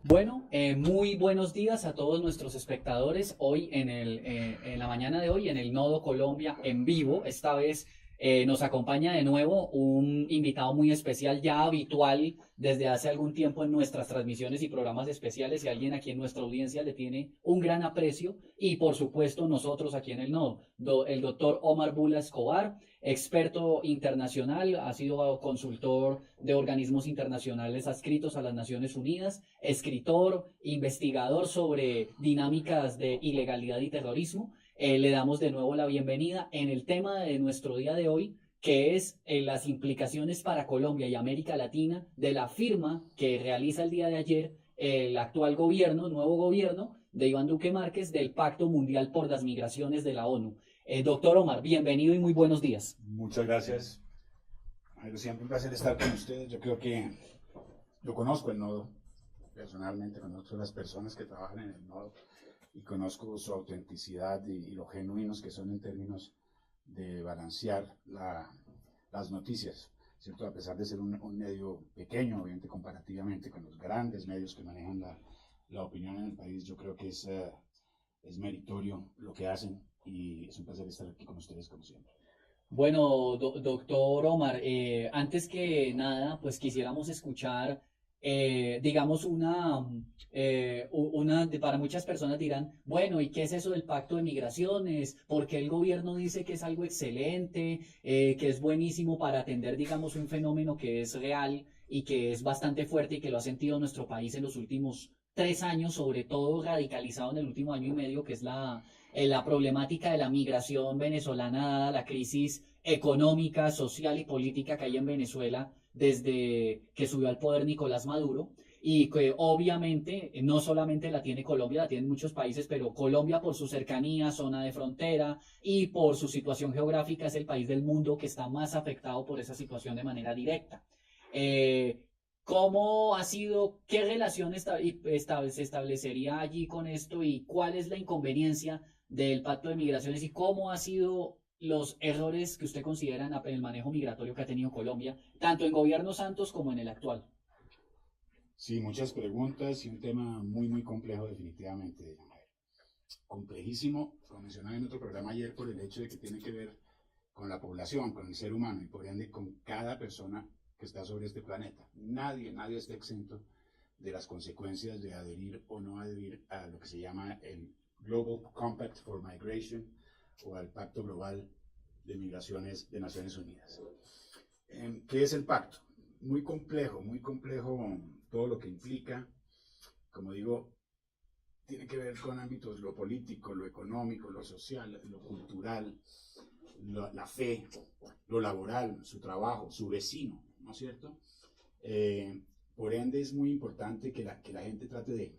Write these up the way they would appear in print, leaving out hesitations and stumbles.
Bueno, muy buenos días a todos nuestros espectadores. Hoy en la mañana de hoy en el Nodo Colombia en vivo. Esta vez nos acompaña de nuevo un invitado muy especial, ya habitual desde hace algún tiempo en nuestras transmisiones y programas especiales, y alguien a quien nuestra audiencia le tiene un gran aprecio, y por supuesto nosotros aquí en el Nodo, el doctor Omar Bula Escobar, experto internacional, ha sido consultor de organismos internacionales adscritos a las Naciones Unidas, escritor, investigador sobre dinámicas de ilegalidad y terrorismo. Le damos de nuevo la bienvenida en el tema de nuestro día de hoy, que es las implicaciones para Colombia y América Latina de la firma que realiza el día de ayer el actual gobierno, nuevo gobierno de Iván Duque Márquez, del Pacto Mundial por las Migraciones de la ONU. Doctor Omar, bienvenido y muy buenos días. Muchas gracias. Jairo, siempre un placer estar con ustedes. Yo conozco el nodo, personalmente conozco a las personas que trabajan en el nodo y conozco su autenticidad y lo genuinos que son en términos de balancear las noticias, ¿cierto? A pesar de ser un medio pequeño, obviamente comparativamente con los grandes medios que manejan la opinión en el país, yo creo que es meritorio lo que hacen y es un placer estar aquí con ustedes como siempre. Bueno, doctor Omar, antes que nada, pues quisiéramos escuchar, digamos, para muchas personas dirán, bueno, ¿y qué es eso del pacto de migraciones? ¿Por qué el gobierno dice que es algo excelente, que es buenísimo para atender, digamos, un fenómeno que es real y que es bastante fuerte y que lo ha sentido nuestro país en los últimos 3 años, sobre todo radicalizado en el último año y medio, que es la problemática de la migración venezolana, dada la crisis económica, social y política que hay en Venezuela desde que subió al poder Nicolás Maduro, y que obviamente no solamente la tiene Colombia, la tienen muchos países, pero Colombia, por su cercanía, zona de frontera y por su situación geográfica, es el país del mundo que está más afectado por esa situación de manera directa. Eh, ¿Cómo ha sido, qué relación se establecería allí con esto, y cuál es la inconveniencia del pacto de migraciones, y cómo ha sido los errores que usted considera en el manejo migratorio que ha tenido Colombia, tanto en gobiernos Santos como en el actual? Sí, muchas preguntas y un tema muy, muy complejo definitivamente. Complejísimo, lo mencionaba en otro programa ayer, por el hecho de que tiene que ver con la población, con el ser humano y por ende con cada persona que está sobre este planeta. Nadie está exento de las consecuencias de adherir o no adherir a lo que se llama el Global Compact for Migration o al Pacto Global de Migraciones de Naciones Unidas. ¿Qué es el pacto? Muy complejo todo lo que implica. Como digo, tiene que ver con ámbitos lo político, lo económico, lo social, lo cultural, la fe, lo laboral, su trabajo, su vecino, ¿no es cierto? Por ende es muy importante que la gente trate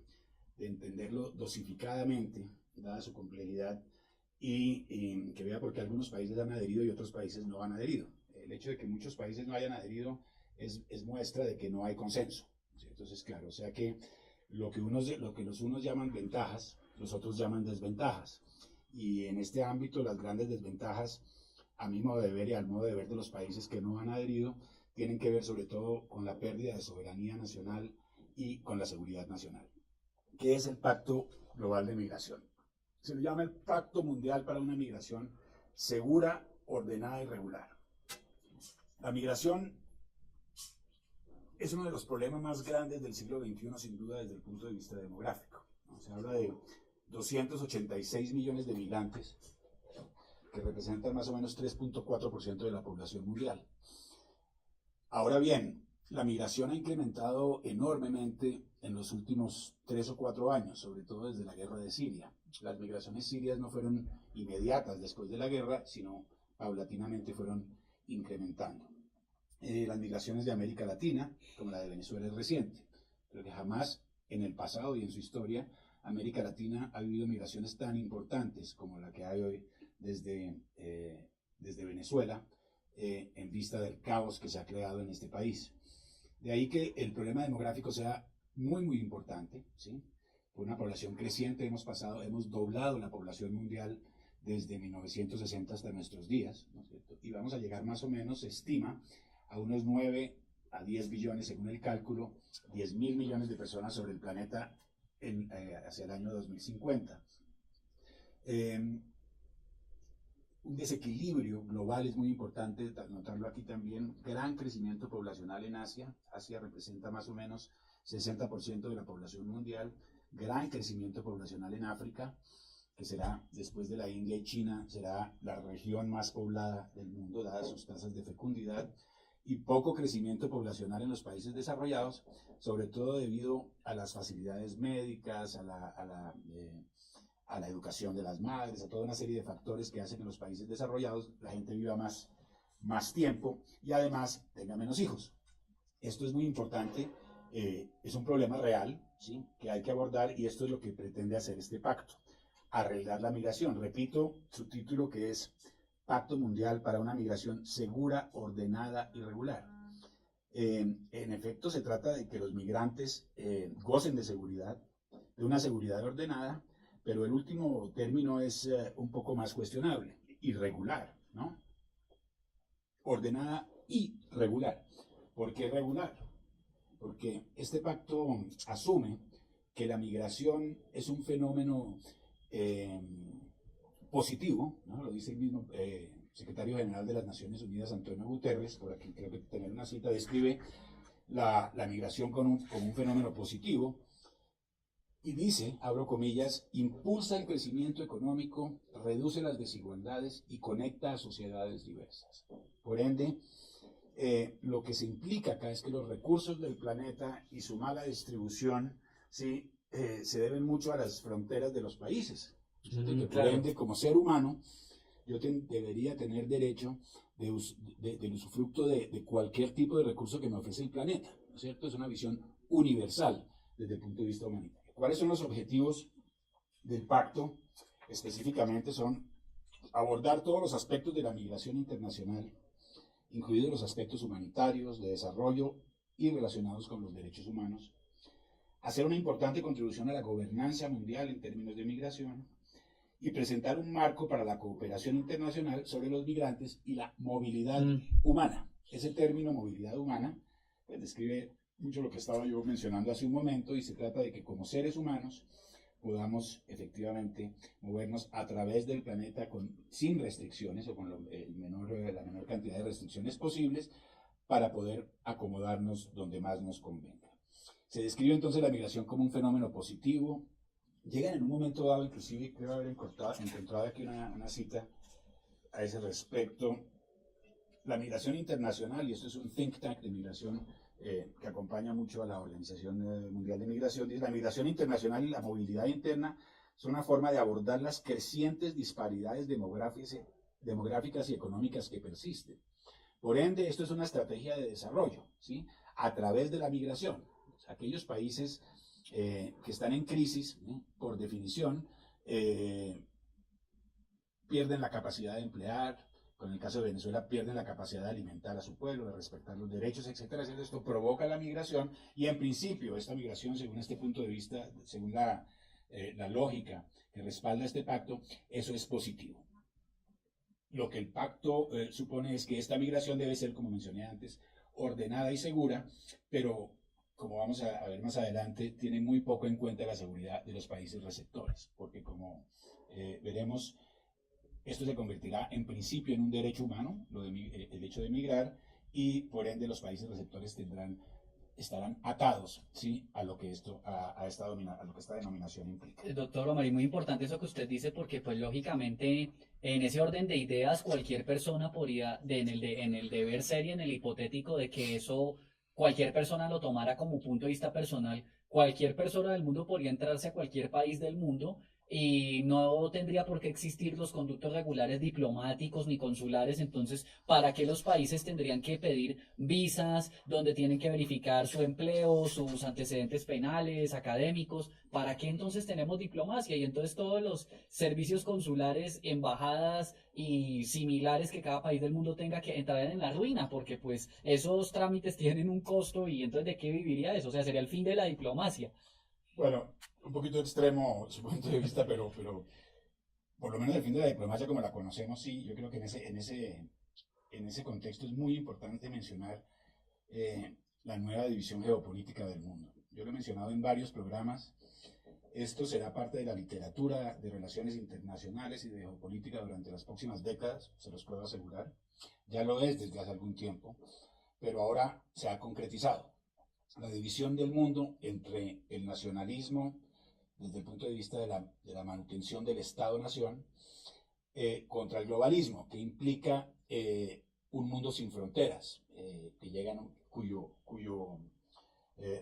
de entenderlo dosificadamente, dada su complejidad, y que vea por qué algunos países han adherido y otros países no han adherido. El hecho de que muchos países no hayan adherido es muestra de que no hay consenso, ¿sí? Entonces, claro, o sea que lo que los unos llaman ventajas, los otros llaman desventajas. Y en este ámbito, las grandes desventajas, a mi modo de ver y al modo de ver de los países que no han adherido, tienen que ver sobre todo con la pérdida de soberanía nacional y con la seguridad nacional. ¿Qué es el Pacto Global de Migración? Se le llama el Pacto Mundial para una Migración segura, ordenada y regular. La migración es uno de los problemas más grandes del siglo XXI, sin duda, desde el punto de vista demográfico, ¿no? Se habla de 286 millones de migrantes, que representan más o menos 3.4% de la población mundial. Ahora bien, la migración ha incrementado enormemente en los últimos 3 o 4 años, sobre todo desde la guerra de Siria. Las migraciones sirias no fueron inmediatas después de la guerra, sino paulatinamente fueron incrementando. Las migraciones de América Latina, como la de Venezuela, es reciente, pero que jamás en el pasado y en su historia América Latina ha vivido migraciones tan importantes como la que hay hoy desde Venezuela, en vista del caos que se ha creado en este país. De ahí que el problema demográfico sea muy, muy importante, ¿sí? Por una población creciente hemos doblado la población mundial desde 1960 hasta nuestros días, ¿no es cierto? Y vamos a llegar más o menos, se estima, a unos 9 a 10 billones según el cálculo, 10.000 millones de personas sobre el planeta hacia el año 2050. Un desequilibrio global es muy importante notarlo aquí también. Gran crecimiento poblacional en Asia. Asia representa más o menos 60% de la población mundial. Gran crecimiento poblacional en África, que será, después de la India y China, será la región más poblada del mundo, dadas sus tasas de fecundidad. Y poco crecimiento poblacional en los países desarrollados, sobre todo debido a las facilidades médicas, a la educación de las madres, a toda una serie de factores que hacen que en los países desarrollados la gente viva más tiempo y además tenga menos hijos. Esto es muy importante, es un problema real, ¿sí?, que hay que abordar, y esto es lo que pretende hacer este pacto: arreglar la migración. Repito su título, que es Pacto Mundial para una Migración Segura, Ordenada y Regular. En efecto, se trata de que los migrantes gocen de seguridad, de una seguridad ordenada, pero el último término es un poco más cuestionable: irregular, ¿no? Ordenada y regular. ¿Por qué regular? Porque este pacto asume que la migración es un fenómeno positivo, ¿no? Lo dice el mismo secretario general de las Naciones Unidas, Antonio Guterres, por aquí creo que tener una cita, describe la migración como un fenómeno positivo, y dice, abro comillas, impulsa el crecimiento económico, reduce las desigualdades y conecta a sociedades diversas. Por ende, lo que se implica acá es que los recursos del planeta y su mala distribución, ¿sí?, se deben mucho a las fronteras de los países. Que por ende, como ser humano, yo debería tener derecho del usufructo de cualquier tipo de recurso que me ofrece el planeta, ¿no es cierto? Es una visión universal desde el punto de vista humanitario. ¿Cuáles son los objetivos del pacto? Específicamente son abordar todos los aspectos de la migración internacional, incluidos los aspectos humanitarios, de desarrollo y relacionados con los derechos humanos, hacer una importante contribución a la gobernanza mundial en términos de migración, y presentar un marco para la cooperación internacional sobre los migrantes y la movilidad humana. Ese término, movilidad humana, pues describe mucho lo que estaba yo mencionando hace un momento, y se trata de que como seres humanos podamos efectivamente movernos a través del planeta sin restricciones, o con la menor cantidad de restricciones posibles, para poder acomodarnos donde más nos convenga. Se describe entonces la migración como un fenómeno positivo. Llegan en un momento dado, inclusive creo haber encontrado aquí una cita a ese respecto, la migración internacional, y esto es un think tank de migración que acompaña mucho a la Organización Mundial de Migración, dice: la migración internacional y la movilidad interna son una forma de abordar las crecientes disparidades demográficas y económicas que persisten. Por ende, esto es una estrategia de desarrollo, ¿sí?, a través de la migración. Aquellos países que están en crisis, ¿no?, por definición, pierden la capacidad de emplear. Con el caso de Venezuela, pierden la capacidad de alimentar a su pueblo, de respetar los derechos, etcétera, etcétera. Esto provoca la migración, y en principio esta migración, según este punto de vista, según la lógica que respalda este pacto, eso es positivo. Lo que el pacto supone es que esta migración debe ser, como mencioné antes, ordenada y segura, pero, como vamos a ver más adelante, tiene muy poco en cuenta la seguridad de los países receptores, porque como veremos, esto se convertirá en principio en un derecho humano, el hecho de migrar, y por ende los países receptores estarán atados, ¿sí?, a lo que esta denominación implica. Doctor Omar, y muy importante eso que usted dice, porque pues lógicamente en ese orden de ideas cualquier persona podría, en el deber ser y en el hipotético de que eso cualquier persona lo tomara como punto de vista personal, cualquier persona del mundo podría entrarse a cualquier país del mundo y no tendría por qué existir los conductos regulares diplomáticos ni consulares. Entonces, ¿para qué los países tendrían que pedir visas donde tienen que verificar su empleo, sus antecedentes penales, académicos? ¿Para qué entonces tenemos diplomacia? Y entonces todos los servicios consulares, embajadas y similares que cada país del mundo tenga, que entrar en la ruina, porque pues esos trámites tienen un costo, y entonces ¿de qué viviría eso? O sea, sería el fin de la diplomacia. Bueno, un poquito extremo su punto de vista, pero por lo menos el fin de la diplomacia como la conocemos, sí. Yo creo que en ese contexto es muy importante mencionar la nueva división geopolítica del mundo. Yo lo he mencionado en varios programas. Esto será parte de la literatura de relaciones internacionales y de geopolítica durante las próximas décadas, se los puedo asegurar. Ya lo es desde hace algún tiempo, pero ahora se ha concretizado. La división del mundo entre el nacionalismo, desde el punto de vista de la manutención del Estado-Nación, contra el globalismo, que implica un mundo sin fronteras, cuyo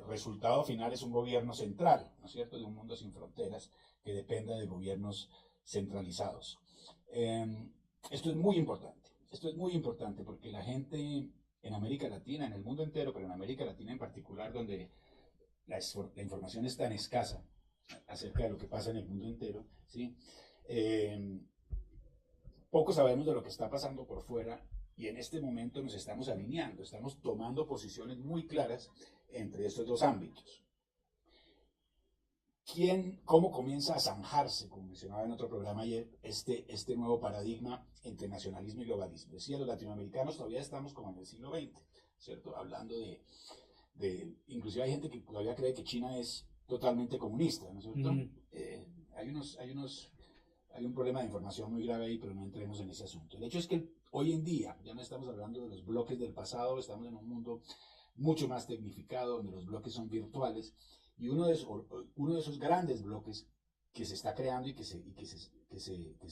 resultado final es un gobierno central, ¿no es cierto?, de un mundo sin fronteras que dependa de gobiernos centralizados. Esto es muy importante porque la gente en América Latina, en el mundo entero, pero en América Latina en particular, donde la información es tan escasa acerca de lo que pasa en el mundo entero, ¿sí? Poco sabemos de lo que está pasando por fuera y en este momento nos estamos alineando, estamos tomando posiciones muy claras entre estos dos ámbitos. ¿Cómo comienza a zanjarse, como mencionaba en otro programa ayer, este nuevo paradigma entre nacionalismo y globalismo? Decía, los latinoamericanos todavía estamos como en el siglo XX, ¿cierto? Hablando inclusive hay gente que todavía cree que China es totalmente comunista, ¿no es cierto? Hay un problema de información muy grave ahí, pero no entremos en ese asunto. El hecho es que hoy en día ya no estamos hablando de los bloques del pasado, estamos en un mundo mucho más tecnificado, donde los bloques son virtuales, y uno de esos grandes bloques que se está creando y que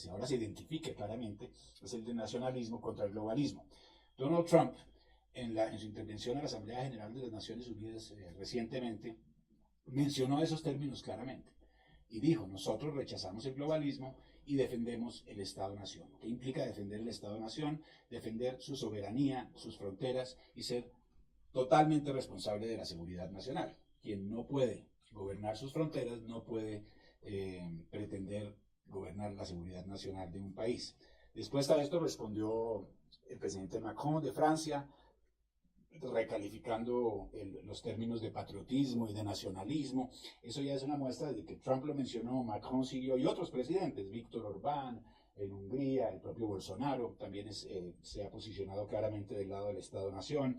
ahora se identifica claramente es el del nacionalismo contra el globalismo. Donald Trump, en su intervención a la Asamblea General de las Naciones Unidas recientemente, mencionó esos términos claramente y dijo: nosotros rechazamos el globalismo y defendemos el Estado-Nación. ¿Qué implica defender el Estado-Nación? Defender su soberanía, sus fronteras y ser totalmente responsable de la seguridad nacional. Quien no puede gobernar sus fronteras no puede pretender gobernar la seguridad nacional de un país. Después a esto respondió el presidente Macron de Francia, recalificando los términos de patriotismo y de nacionalismo. Eso ya es una muestra de que Trump lo mencionó, Macron siguió, y otros presidentes, Víctor Orbán en Hungría, el propio Bolsonaro también se ha posicionado claramente del lado del Estado-Nación.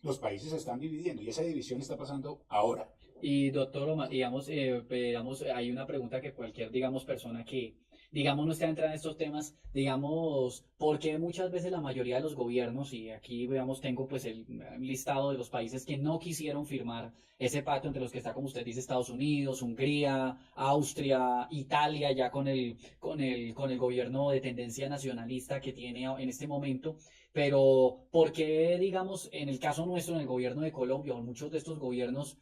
Los países se están dividiendo y esa división está pasando ahora. Y doctor, digamos, hay una pregunta que cualquier, digamos, persona que, digamos, no esté entrada en estos temas, digamos, ¿por qué muchas veces la mayoría de los gobiernos, y aquí, digamos, tengo pues el listado de los países que no quisieron firmar ese pacto, entre los que está, como usted dice, Estados Unidos, Hungría, Austria, Italia, ya con el gobierno de tendencia nacionalista que tiene en este momento? Pero, ¿por qué, digamos, en el caso nuestro, en el gobierno de Colombia, o en muchos de estos gobiernos,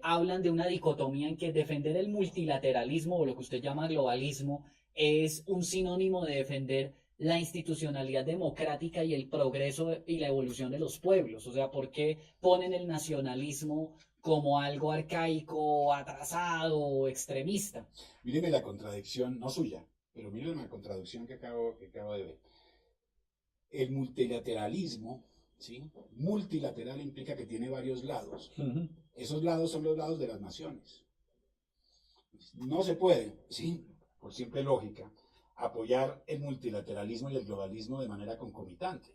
hablan de una dicotomía en que defender el multilateralismo o lo que usted llama globalismo es un sinónimo de defender la institucionalidad democrática y el progreso y la evolución de los pueblos? O sea, ¿por qué ponen el nacionalismo como algo arcaico, atrasado o extremista? Míreme la contradicción, no suya, pero míreme la contradicción que acabo de ver. El multilateralismo, ¿sí? Multilateral implica que tiene varios lados. Esos lados son los lados de las naciones. No se puede, ¿sí?, por simple lógica, apoyar el multilateralismo y el globalismo de manera concomitante.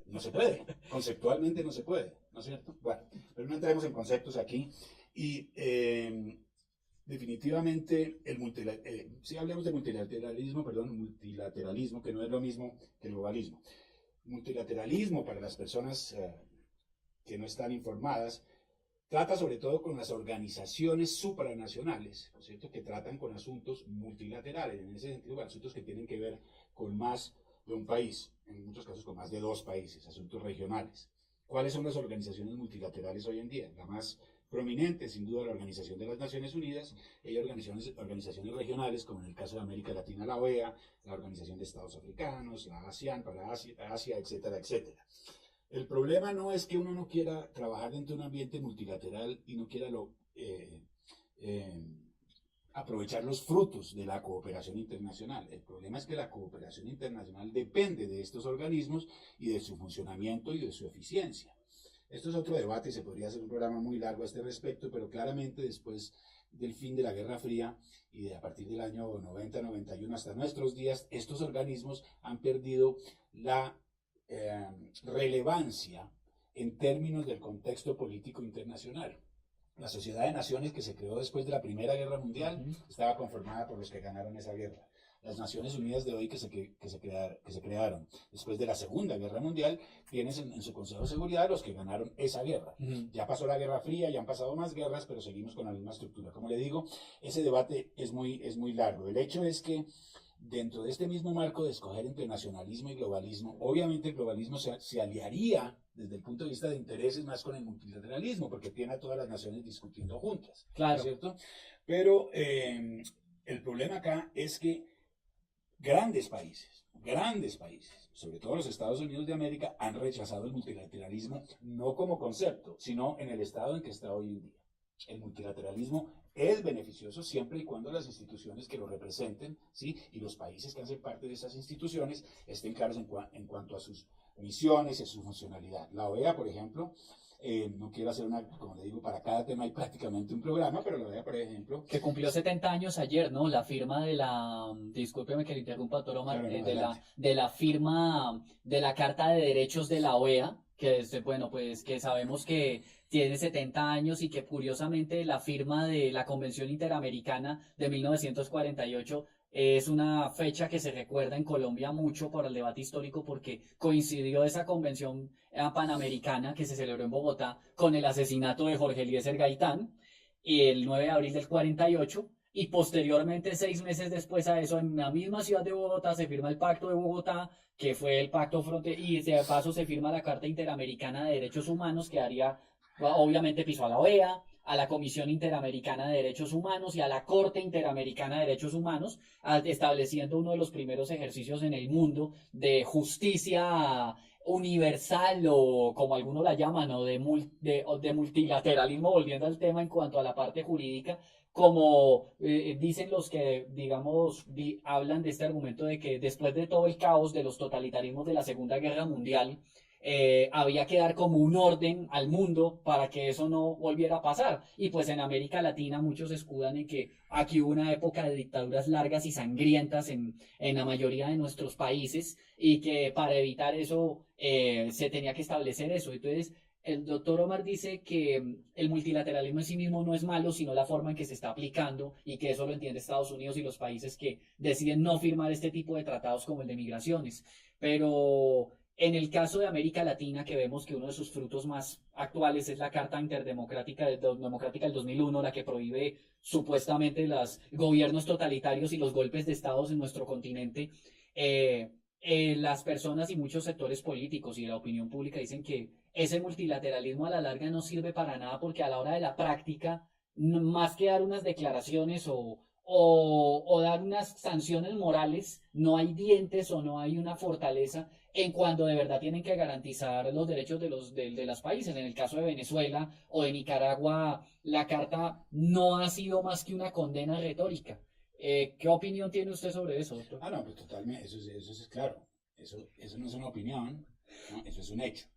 No se puede, conceptualmente no se puede, ¿no es cierto? Bueno, pero no entremos en conceptos aquí. Y definitivamente, si hablamos de multilateralismo, que no es lo mismo que el globalismo. Multilateralismo, para las personas que no están informadas, trata sobre todo con las organizaciones supranacionales, ¿no es cierto?, que tratan con asuntos multilaterales, en ese sentido, asuntos que tienen que ver con más de un país, en muchos casos con más de dos países, asuntos regionales. ¿Cuáles son las organizaciones multilaterales hoy en día? La más prominente, sin duda, la Organización de las Naciones Unidas. Hay organizaciones regionales, como en el caso de América Latina, la OEA, la Organización de Estados Africanos, la ASEAN para Asia, etcétera, etcétera. El problema no es que uno no quiera trabajar dentro de un ambiente multilateral y no quiera aprovechar los frutos de la cooperación internacional. El problema es que la cooperación internacional depende de estos organismos y de su funcionamiento y de su eficiencia. Esto es otro debate y se podría hacer un programa muy largo a este respecto, pero claramente después del fin de la Guerra Fría y a partir del año 90-91 hasta nuestros días, estos organismos han perdido la relevancia en términos del contexto político internacional. La Sociedad de Naciones, que se creó después de la Primera Guerra Mundial, estaba conformada por los que ganaron esa guerra. Las Naciones Unidas de hoy que se crearon después de la Segunda Guerra Mundial, tienen en su Consejo de Seguridad los que ganaron esa guerra. Ya pasó la Guerra Fría, ya han pasado más guerras, pero seguimos con la misma estructura. Como le digo, ese debate es muy largo. El hecho es que dentro de este mismo marco de escoger entre nacionalismo y globalismo, obviamente el globalismo se aliaría desde el punto de vista de intereses más con el multilateralismo, porque tiene a todas las naciones discutiendo juntas, Claro. ¿cierto? Pero el problema acá es que grandes países, sobre todo los Estados Unidos de América, han rechazado el multilateralismo no como concepto, sino en el estado en que está hoy en día. El multilateralismo es beneficioso siempre y cuando las instituciones que lo representen, ¿sí? Y los países que hacen parte de esas instituciones estén claros en cuanto a sus misiones y a su funcionalidad. La OEA, por ejemplo, no quiero hacer como le digo, para cada tema hay prácticamente un programa, pero la OEA, por ejemplo... Que cumplió 70 años ayer, ¿no? La firma de discúlpeme que le interrumpa, doctor Omar, Claro, no, de la firma de la Carta de Derechos de la OEA, que es, bueno, pues que sabemos que tiene 70 años y que curiosamente la firma de la Convención Interamericana de 1948 es una fecha que se recuerda en Colombia mucho por el debate histórico porque coincidió esa convención panamericana que se celebró en Bogotá con el asesinato de Jorge Eliezer Gaitán el 9 de abril del 48 y posteriormente 6 meses después a eso en la misma ciudad de Bogotá se firma el Pacto de Bogotá que fue el pacto fronterizo y de paso se firma la Carta Interamericana de Derechos Humanos que haría obviamente pisó a la OEA, a la Comisión Interamericana de Derechos Humanos y a la Corte Interamericana de Derechos Humanos, estableciendo uno de los primeros ejercicios en el mundo de justicia universal o como algunos la llaman, o de multilateralismo, volviendo al tema en cuanto a la parte jurídica, como dicen los que, digamos, hablan de este argumento de que después de todo el caos de los totalitarismos de la Segunda Guerra Mundial, había que dar como un orden al mundo para que eso no volviera a pasar. Y pues en América Latina muchos se escudan en que aquí hubo una época de dictaduras largas y sangrientas en la mayoría de nuestros países y que para evitar eso se tenía que establecer eso. Entonces, el doctor Omar dice que el multilateralismo en sí mismo no es malo, sino la forma en que se está aplicando y que eso lo entiende Estados Unidos y los países que deciden no firmar este tipo de tratados como el de migraciones. Pero en el caso de América Latina, que vemos que uno de sus frutos más actuales es la Carta Interdemocrática Democrática del 2001, la que prohíbe supuestamente los gobiernos totalitarios y los golpes de estados en nuestro continente, las personas y muchos sectores políticos y la opinión pública dicen que ese multilateralismo a la larga no sirve para nada porque a la hora de la práctica, más que dar unas declaraciones o dar unas sanciones morales, no hay dientes o no hay una fortaleza en cuanto de verdad tienen que garantizar los derechos de los países. En el caso de Venezuela o de Nicaragua, la carta no ha sido más que una condena retórica. ¿Qué opinión tiene usted sobre eso, doctor? No, pues totalmente, eso es claro. Eso no es una opinión, ¿no? Eso es un hecho,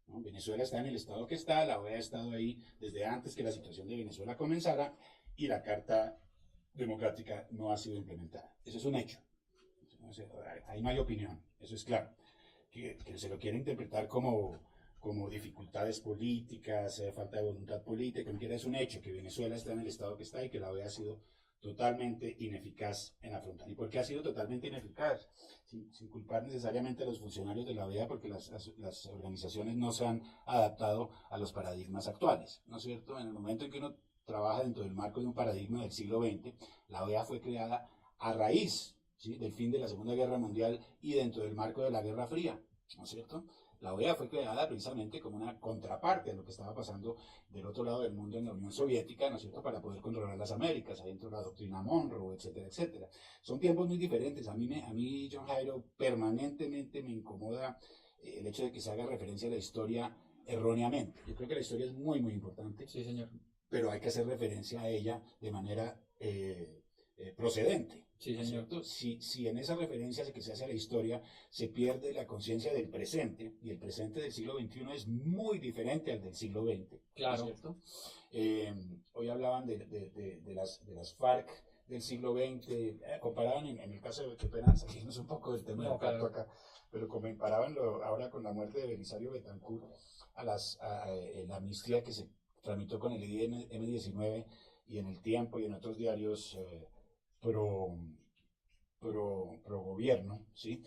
¿no? Venezuela está en el estado que está, la OEA ha estado ahí desde antes que la situación de Venezuela comenzara y la Carta Democrática no ha sido implementada. Eso es un hecho. Ahí no hay opinión, eso es claro. Que se lo quiere interpretar como dificultades políticas, falta de voluntad política, como quiera, es un hecho que Venezuela está en el estado que está y que la OEA ha sido totalmente ineficaz en afrontar. ¿Y por qué ha sido totalmente ineficaz? Sin culpar necesariamente a los funcionarios de la OEA, porque las organizaciones no se han adaptado a los paradigmas actuales, ¿no es cierto? En el momento en que uno trabaja dentro del marco de un paradigma del siglo XX, la OEA fue creada a raíz, ¿sí?, del fin de la Segunda Guerra Mundial y dentro del marco de la Guerra Fría, ¿no es cierto? La OEA fue creada precisamente como una contraparte de lo que estaba pasando del otro lado del mundo en la Unión Soviética, ¿no es cierto?, para poder controlar las Américas, adentro de la doctrina Monroe, etcétera, etcétera. Son tiempos muy diferentes. A mí John Jairo, permanentemente me incomoda el hecho de que se haga referencia a la historia erróneamente. Yo creo que la historia es muy importante, Sí, señor. pero hay que hacer referencia a ella de manera procedente. Sí, ¿No es señor. cierto? Si en esa referencia que se hace a la historia se pierde la conciencia del presente, y el presente del siglo XXI es muy diferente al del siglo XX, Claro. ¿no es cierto? Hoy hablaban de las FARC del siglo XX, comparaban en el caso de, qué pena, salimos un poco del tema del pacto acá, pero comparaban ahora con la muerte de Belisario Betancur a la amnistía que se tramitó con el edil M19 y en El Tiempo y en otros diarios pro, pro gobierno, ¿sí?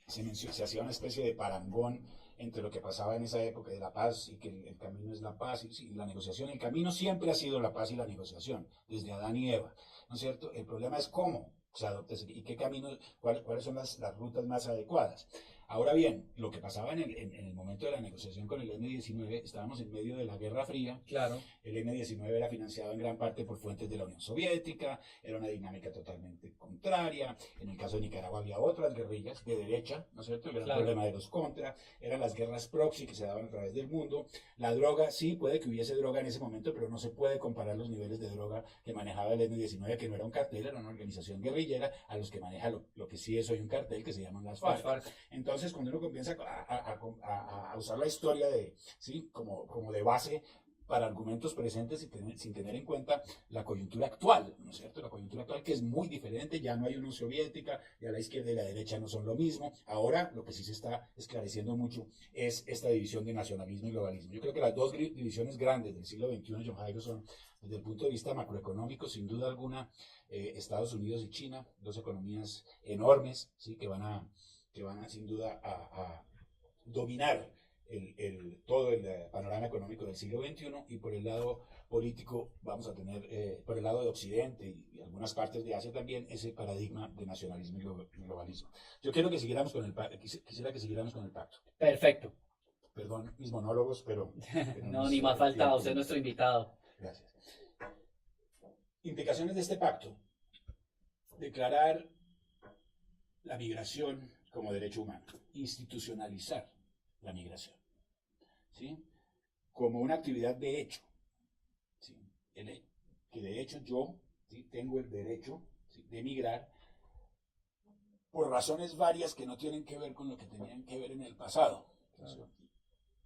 Se hacía una especie de parangón entre lo que pasaba en esa época de la paz y que el camino es la paz y la negociación. El camino siempre ha sido la paz y la negociación, desde Adán y Eva, ¿no es cierto? El problema es cómo se adopta y qué camino, cuáles son las rutas más adecuadas. Ahora bien, lo que pasaba en el momento de la negociación con el M-19, estábamos en medio de la Guerra Fría. Claro. El M-19 era financiado en gran parte por fuentes de la Unión Soviética, era una dinámica totalmente contraria. En el caso de Nicaragua había otras guerrillas de derecha, ¿no es cierto? El gran problema de los contra, eran las guerras proxy que se daban a través del mundo. La droga, sí, puede que hubiese droga en ese momento, pero no se puede comparar los niveles de droga que manejaba el M-19, que no era un cartel, era una organización guerrillera, a los que maneja lo que sí es hoy un cartel, que se llaman las FARC. Entonces, cuando uno comienza a usar la historia ¿sí? como de base para argumentos presentes sin tener en cuenta la coyuntura actual, ¿no es cierto? La coyuntura actual que es muy diferente, ya no hay Unión Soviética, ya la izquierda y la derecha no son lo mismo. Ahora lo que sí se está esclareciendo mucho es esta división de nacionalismo y globalismo. Yo creo que las dos divisiones grandes del siglo XXI, John Jairo, son, desde el punto de vista macroeconómico, sin duda alguna, Estados Unidos y China, dos economías enormes, ¿sí? que van a sin duda a dominar todo el panorama económico del siglo XXI, y por el lado político vamos a tener, por el lado de Occidente y algunas partes de Asia también, ese paradigma de nacionalismo y globalismo. Yo quiero que siguiéramos quisiera que siguiéramos con el pacto. Perfecto. Perdón mis monólogos, pero no, ni más faltaba, usted es nuestro invitado. Gracias. Implicaciones de este pacto. Declarar la migración como derecho humano, institucionalizar la migración, ¿sí? Como una actividad de hecho, ¿sí? Que de hecho yo, ¿sí? tengo el derecho, ¿sí? de migrar por razones varias que no tienen que ver con lo que tenían que ver en el pasado. Claro.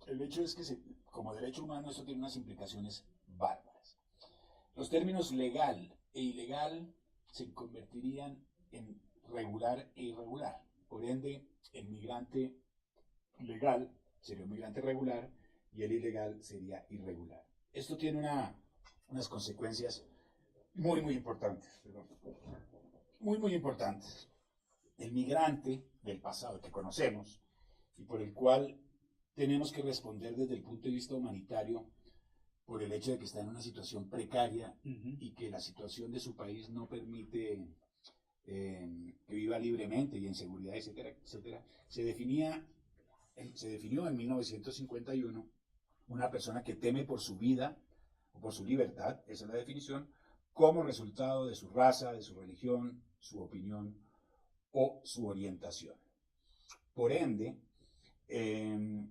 El hecho es que como derecho humano esto tiene unas implicaciones bárbaras. Los términos legal e ilegal se convertirían en regular e irregular. Por ende, el migrante legal sería un migrante regular y el ilegal sería irregular. Esto tiene unas consecuencias muy, muy importantes. Muy, muy importantes. El migrante del pasado que conocemos y por el cual tenemos que responder desde el punto de vista humanitario por el hecho de que está en una situación precaria y que la situación de su país no permite que viva libremente y en seguridad, etcétera, etcétera, se definió en 1951 una persona que teme por su vida o por su libertad, esa es la definición, como resultado de su raza, de su religión, su opinión o su orientación. Por ende, el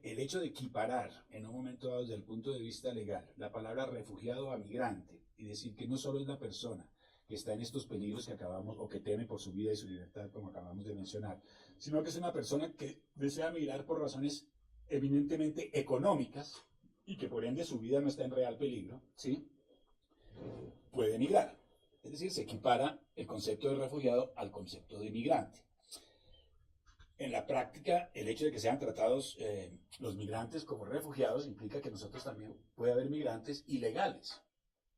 hecho de equiparar en un momento dado desde el punto de vista legal la palabra refugiado a migrante y decir que no solo es la persona que está en estos peligros que acabamos, o que teme por su vida y su libertad, como acabamos de mencionar, sino que es una persona que desea migrar por razones eminentemente económicas y que por ende su vida no está en real peligro, ¿sí? Puede migrar. Es decir, se equipara el concepto de refugiado al concepto de migrante. En la práctica, el hecho de que sean tratados los migrantes como refugiados implica que nosotros también puede haber migrantes ilegales.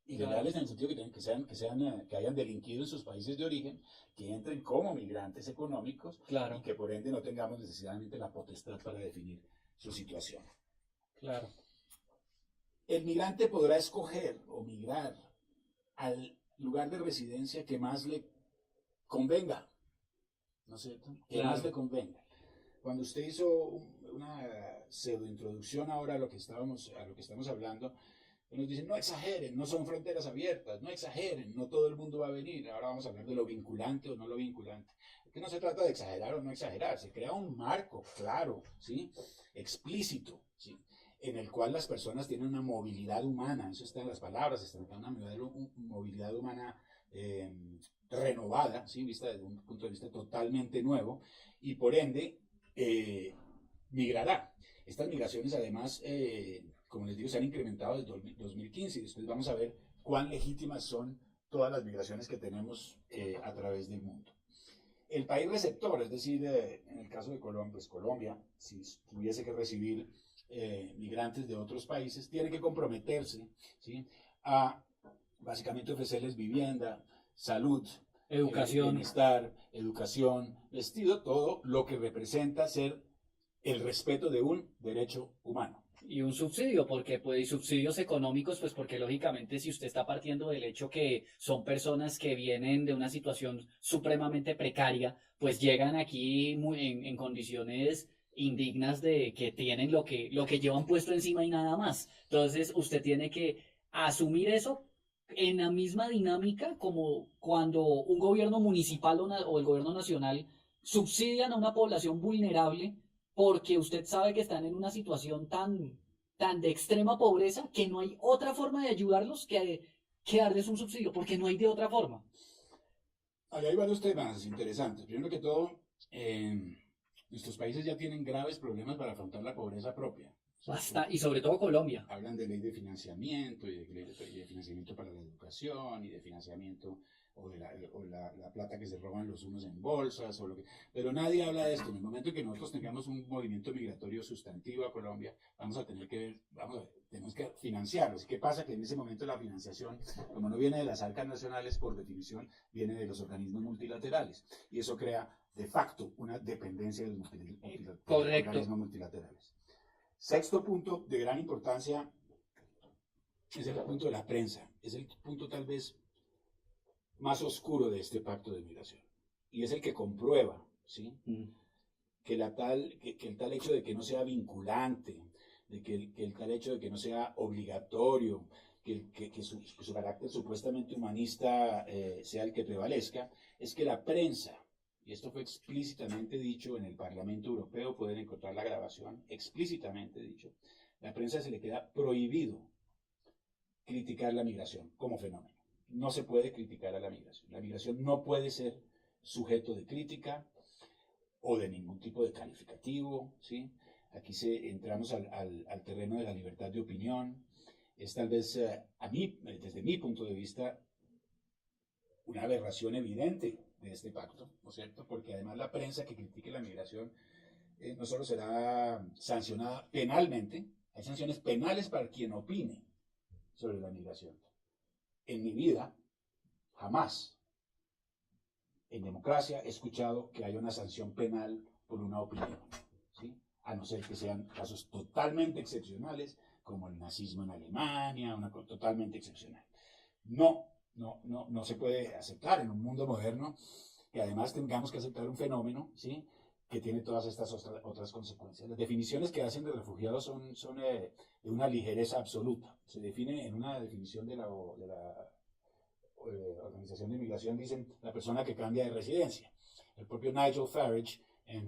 Ilegales en el sentido que hayan delinquido en sus países de origen, que entren como migrantes económicos, claro, y que por ende no tengamos necesariamente la potestad para definir su situación. Claro. El migrante podrá escoger o migrar al lugar de residencia que más le convenga, ¿no es cierto? Que más le convenga. Cuando usted hizo una pseudointroducción ahora a lo que estamos hablando, nos dicen, no exageren, no son fronteras abiertas, no exageren, no todo el mundo va a venir. Ahora vamos a hablar de lo vinculante o no lo vinculante. Que no se trata de exagerar o no exagerar, se crea un marco claro, ¿sí? Explícito, ¿sí? En el cual las personas tienen una movilidad humana, eso está en las palabras, está en una movilidad humana renovada, ¿sí? Vista desde un punto de vista totalmente nuevo, y por ende migrará. Estas migraciones además, como les digo, se han incrementado desde 2015 y después vamos a ver cuán legítimas son todas las migraciones que tenemos a través del mundo. El país receptor, es decir, en el caso de Colombia, pues Colombia, si tuviese que recibir migrantes de otros países, tiene que comprometerse, ¿sí?, a básicamente ofrecerles vivienda, salud, Educación. bienestar, educación, vestido, todo lo que representa ser el respeto de un derecho humano. Y un subsidio, porque pues, y subsidios económicos, pues porque lógicamente si usted está partiendo del hecho que son personas que vienen de una situación supremamente precaria, pues llegan aquí en condiciones indignas de que tienen lo que llevan puesto encima y nada más. Entonces usted tiene que asumir eso en la misma dinámica como cuando un gobierno municipal o el gobierno nacional subsidian a una población vulnerable porque usted sabe que están en una situación tan de extrema pobreza que no hay otra forma de ayudarlos que darles un subsidio, porque no hay de otra forma. Ahí hay varios temas interesantes. Primero que todo, nuestros países ya tienen graves problemas para afrontar la pobreza propia. Basta, y sobre todo Colombia. Hablan de ley de financiamiento y de financiamiento para la educación y de financiamiento o de la plata que se roban los unos en bolsas, pero nadie habla de esto. En el momento en que nosotros tengamos un movimiento migratorio sustantivo a Colombia, vamos a tener que tenemos que financiarlo. ¿Qué pasa? Que en ese momento la financiación, como no viene de las arcas nacionales, por definición, viene de los organismos multilaterales. Y eso crea, de facto, una dependencia de los organismos multilaterales. Sexto punto de gran importancia es el punto de la prensa. Es el punto tal vez más oscuro de este pacto de migración. Y es el que comprueba, ¿sí?, que el tal hecho de que no sea vinculante, de que el tal hecho de que no sea obligatorio, que su carácter supuestamente humanista sea el que prevalezca, es que la prensa, y esto fue explícitamente dicho en el Parlamento Europeo, pueden encontrar la grabación, explícitamente dicho, la prensa se le queda prohibido criticar la migración como fenómeno. No se puede criticar a la migración. La migración no puede ser sujeto de crítica o de ningún tipo de calificativo, ¿sí? Aquí entramos al terreno de la libertad de opinión. Es tal vez, desde mi punto de vista, una aberración evidente de este pacto, ¿no es cierto? Porque además la prensa que critique la migración no solo será sancionada penalmente, hay sanciones penales para quien opine sobre la migración. En mi vida, jamás en democracia he escuchado que haya una sanción penal por una opinión, ¿sí?, a no ser que sean casos totalmente excepcionales, como el nazismo en Alemania, una cosa totalmente excepcional. No se puede aceptar en un mundo moderno que además tengamos que aceptar un fenómeno, ¿sí?, que tiene todas estas otras consecuencias. Las definiciones que hacen de refugiados son de una ligereza absoluta. Se define en una definición de la Organización de Inmigración, dicen la persona que cambia de residencia. El propio Nigel Farage, en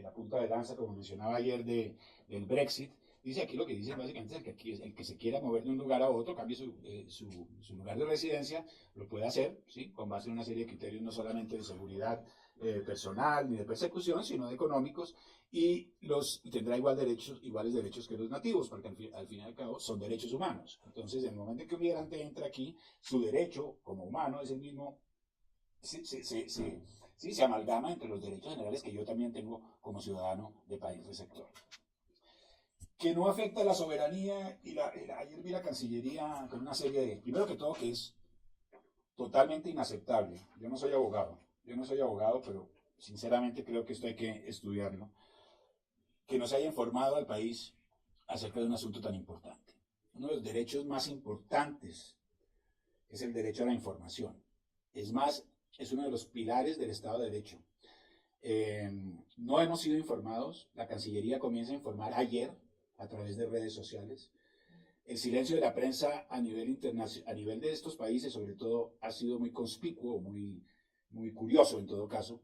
la punta de lanza, como mencionaba ayer, del Brexit, dice aquí lo que dice básicamente es el que se quiera mover de un lugar a otro, cambie su lugar de residencia, lo puede hacer, ¿sí?, con base en una serie de criterios no solamente de seguridad personal ni de persecución, sino de económicos, y tendrá iguales derechos que los nativos, porque al fin y al cabo son derechos humanos. Entonces, en el momento en que un migrante entra aquí, su derecho como humano es el mismo, se amalgama entre los derechos generales que yo también tengo como ciudadano de país receptor. Que no afecta la soberanía, ayer vi la Cancillería con una serie primero que todo, que es totalmente inaceptable. Yo no soy abogado, pero sinceramente creo que esto hay que estudiarlo. Que no se haya informado al país acerca de un asunto tan importante. Uno de los derechos más importantes es el derecho a la información. Es más, es uno de los pilares del Estado de Derecho. No hemos sido informados. La Cancillería comienza a informar ayer a través de redes sociales. El silencio de la prensa a nivel de estos países, sobre todo, ha sido muy conspicuo, muy curioso en todo caso.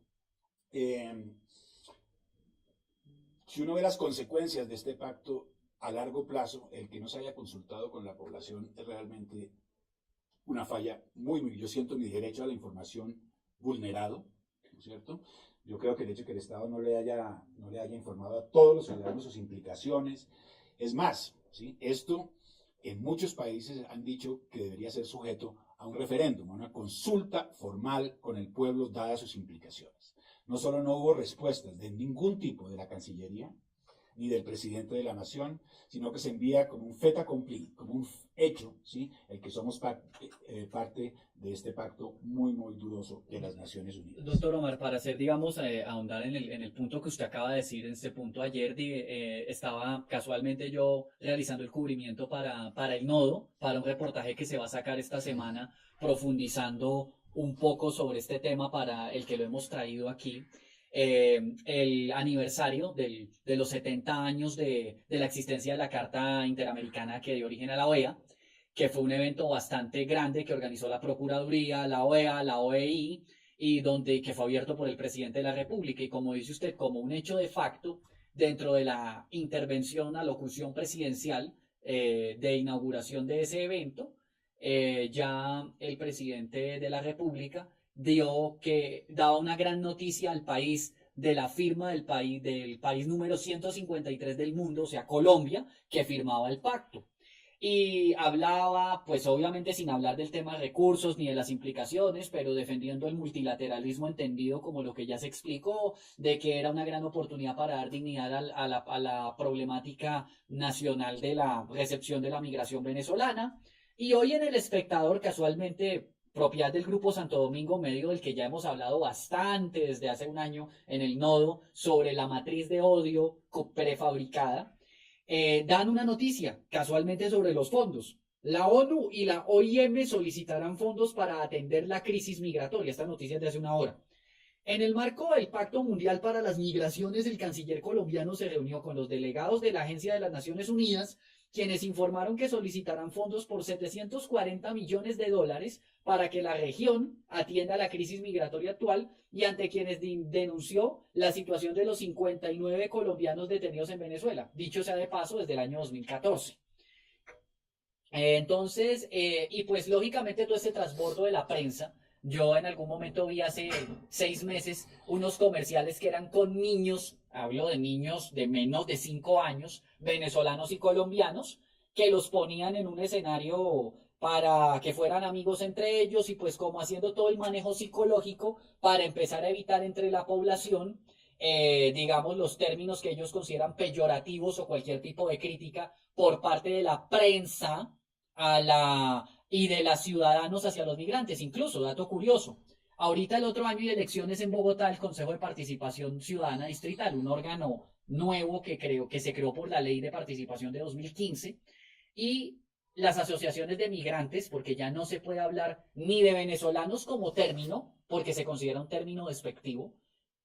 Si uno ve las consecuencias de este pacto a largo plazo, el que no se haya consultado con la población es realmente una falla yo siento mi derecho a la información vulnerado, ¿no es cierto? Yo creo que el hecho de que el Estado no le haya informado a todos los ciudadanos sus implicaciones, es más, ¿sí?, esto en muchos países han dicho que debería ser sujeto a un referéndum, a una consulta formal con el pueblo, dadas sus implicaciones. No solo no hubo respuestas de ningún tipo de la Cancillería, ni del presidente de la nación, sino que se envía como un fait accompli, como un hecho, ¿sí? El que somos parte de este pacto muy, muy dudoso de las Naciones Unidas. Doctor Omar, para hacer, digamos, ahondar en el punto que usted acaba de decir, en este punto, ayer estaba casualmente yo realizando el cubrimiento para el Nodo, para un reportaje que se va a sacar esta semana, profundizando un poco sobre este tema para el que lo hemos traído aquí. El aniversario de los 70 años de la existencia de la Carta Interamericana que dio origen a la OEA, que fue un evento bastante grande que organizó la Procuraduría, la OEA, la OEI, y que fue abierto por el presidente de la República. Y como dice usted, como un hecho de facto, dentro de la intervención, alocución presidencial de inauguración de ese evento, ya el presidente de la República daba una gran noticia al país de la firma del país número 153 del mundo, o sea, Colombia, que firmaba el pacto. Y hablaba, pues obviamente sin hablar del tema de recursos ni de las implicaciones, pero defendiendo el multilateralismo entendido como lo que ya se explicó, de que era una gran oportunidad para dar dignidad a la problemática nacional de la recepción de la migración venezolana. Y hoy en El Espectador, casualmente, propiedad del Grupo Santo Domingo Medio, del que ya hemos hablado bastante desde hace un año en el Nodo, sobre la matriz de odio prefabricada, dan una noticia casualmente sobre los fondos. La ONU y la OIM solicitarán fondos para atender la crisis migratoria. Esta noticia es de hace una hora. En el marco del Pacto Mundial para las Migraciones, el canciller colombiano se reunió con los delegados de la Agencia de las Naciones Unidas, quienes informaron que solicitarán fondos por 740 millones de dólares para que la región atienda la crisis migratoria actual, y ante quienes denunció la situación de los 59 colombianos detenidos en Venezuela, dicho sea de paso, desde el año 2014. Entonces, y pues lógicamente todo este transbordo de la prensa, yo en algún momento vi hace 6 meses unos comerciales que eran con niños, hablo de niños de menos de 5 años, venezolanos y colombianos, que los ponían en un escenario para que fueran amigos entre ellos, y pues como haciendo todo el manejo psicológico para empezar a evitar entre la población, digamos, los términos que ellos consideran peyorativos o cualquier tipo de crítica por parte de la prensa y de los ciudadanos hacia los migrantes. Incluso, dato curioso, ahorita el otro año hay elecciones en Bogotá, el Consejo de Participación Ciudadana Distrital, un órgano nuevo que se creó por la Ley de Participación de 2015, y las asociaciones de migrantes, porque ya no se puede hablar ni de venezolanos como término, porque se considera un término despectivo,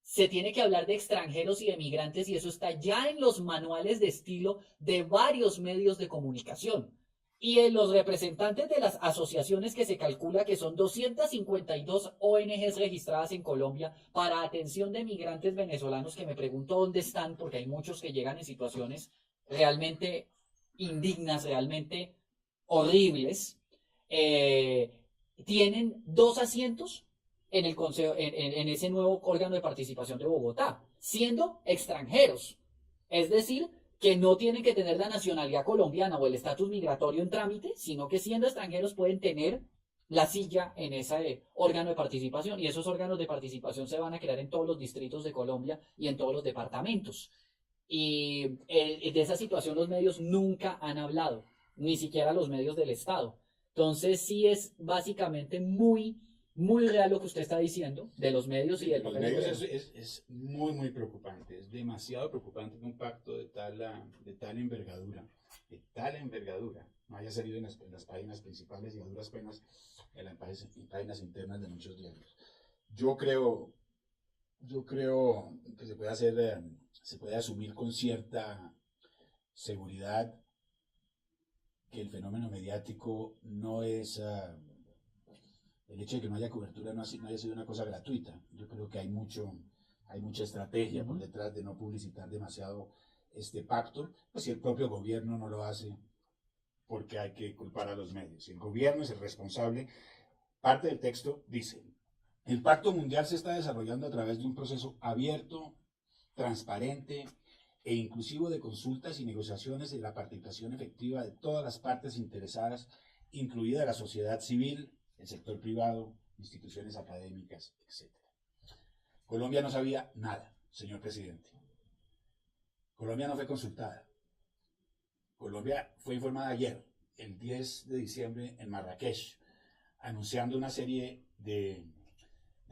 se tiene que hablar de extranjeros y de migrantes, y eso está ya en los manuales de estilo de varios medios de comunicación. Y en los representantes de las asociaciones, que se calcula que son 252 ONGs registradas en Colombia para atención de migrantes venezolanos, que me pregunto dónde están, porque hay muchos que llegan en situaciones realmente indignas, realmente horribles, tienen 2 asientos en el consejo, en ese nuevo órgano de participación de Bogotá, siendo extranjeros. Es decir, que no tienen que tener la nacionalidad colombiana o el estatus migratorio en trámite, sino que siendo extranjeros pueden tener la silla en ese órgano de participación, y esos órganos de participación se van a crear en todos los distritos de Colombia y en todos los departamentos. Y de esa situación los medios nunca han hablado, ni siquiera los medios del Estado. Entonces sí es básicamente muy, muy real lo que usted está diciendo de los medios y del Los papel. medios es muy, muy preocupante, es demasiado preocupante que un pacto de tal envergadura, no haya salido en las páginas principales y a duras penas en las páginas internas de muchos diarios. Yo creo que se puede asumir con cierta seguridad que el fenómeno mediático no es... el hecho de que no haya cobertura no haya sido una cosa gratuita. Yo creo que hay mucha estrategia por detrás de no publicitar demasiado este pacto. Pues si el propio gobierno no lo hace, porque hay que culpar a los medios. Si el gobierno es el responsable, parte del texto dice: el Pacto Mundial se está desarrollando a través de un proceso abierto, transparente e inclusivo de consultas y negociaciones y la participación efectiva de todas las partes interesadas, incluida la sociedad civil, el sector privado, instituciones académicas, etc. Colombia no sabía nada, señor presidente. Colombia no fue consultada. Colombia fue informada ayer, el 10 de diciembre, en Marrakech, anunciando una serie de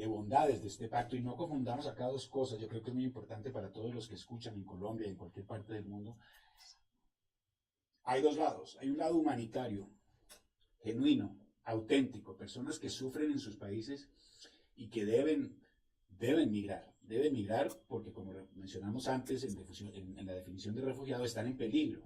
bondades de este pacto. Y no confundamos acá dos cosas. Yo creo que es muy importante para todos los que escuchan en Colombia y en cualquier parte del mundo. Hay dos lados. Hay un lado humanitario, genuino, auténtico, personas que sufren en sus países y que deben migrar porque, como mencionamos antes en la definición de refugiado, están en peligro,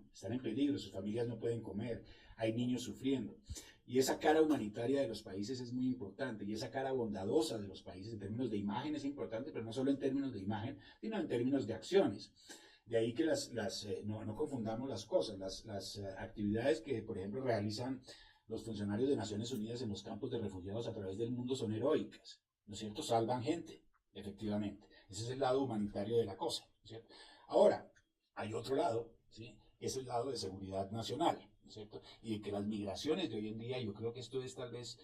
sus familias no pueden comer, hay niños sufriendo. Y esa cara humanitaria de los países es muy importante, y esa cara bondadosa de los países en términos de imagen es importante, pero no solo en términos de imagen, sino en términos de acciones. De ahí que no confundamos las cosas. Las actividades que, por ejemplo, realizan los funcionarios de Naciones Unidas en los campos de refugiados a través del mundo son heroicas, ¿no es cierto? Salvan gente, efectivamente. Ese es el lado humanitario de la cosa, ¿no es cierto? Ahora, hay otro lado, ¿sí? Es el lado de seguridad nacional, ¿no es cierto? Y de que las migraciones de hoy en día, yo creo que esto es tal vez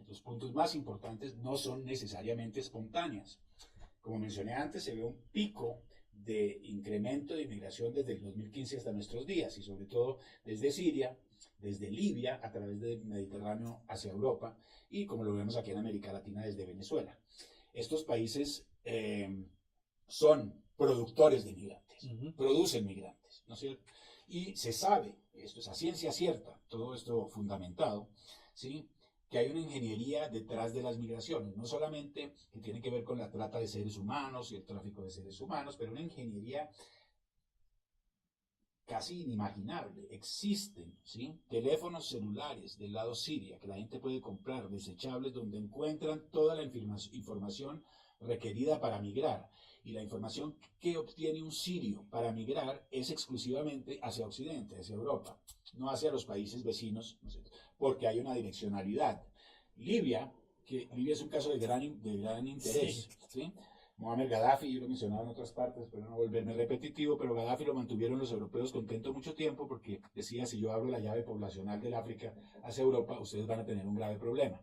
los puntos más importantes, no son necesariamente espontáneas. Como mencioné antes, se ve un pico de incremento de inmigración desde el 2015 hasta nuestros días, y sobre todo desde Siria, desde Libia, a través del Mediterráneo hacia Europa, y como lo vemos aquí en América Latina, desde Venezuela. Estos países son productores de migrantes, producen migrantes, ¿no es cierto? Y se sabe, esto es a ciencia cierta, todo esto fundamentado, ¿sí?, que hay una ingeniería detrás de las migraciones, no solamente que tiene que ver con la trata de seres humanos y el tráfico de seres humanos, pero una ingeniería casi inimaginable. Existen, ¿sí?, teléfonos celulares del lado Siria que la gente puede comprar, desechables, donde encuentran toda la información requerida para migrar. Y la información que obtiene un sirio para migrar es exclusivamente hacia Occidente, hacia Europa, no hacia los países vecinos, ¿no es cierto?, porque hay una direccionalidad. Libia es un caso de gran interés, ¿sí? Muammar Gaddafi, yo lo mencionaba en otras partes, pero no volverme repetitivo, pero Gaddafi lo mantuvieron los europeos contento mucho tiempo porque decía, si yo abro la llave poblacional del África hacia Europa, ustedes van a tener un grave problema.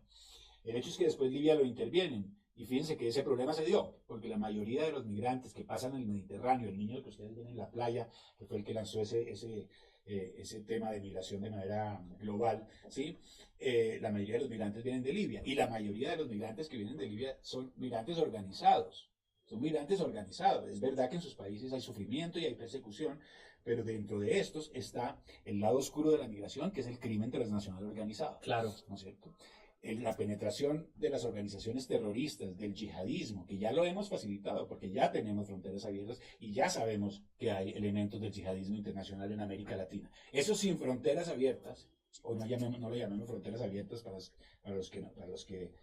El hecho es que después Libia lo intervienen, y fíjense que ese problema se dio, porque la mayoría de los migrantes que pasan el Mediterráneo, el niño que ustedes ven en la playa, que fue el que lanzó ese tema de migración de manera global, ¿sí? La mayoría de los migrantes vienen de Libia, y la mayoría de los migrantes que vienen de Libia son migrantes organizados. Son migrantes organizados. Es verdad que en sus países hay sufrimiento y hay persecución, pero dentro de estos está el lado oscuro de la migración, que es el crimen transnacional organizado. Claro. ¿No es cierto? La penetración de las organizaciones terroristas, del yihadismo, que ya lo hemos facilitado porque ya tenemos fronteras abiertas y ya sabemos que hay elementos del yihadismo internacional en América Latina. Eso sin fronteras abiertas, o no lo llamemos fronteras abiertas para los que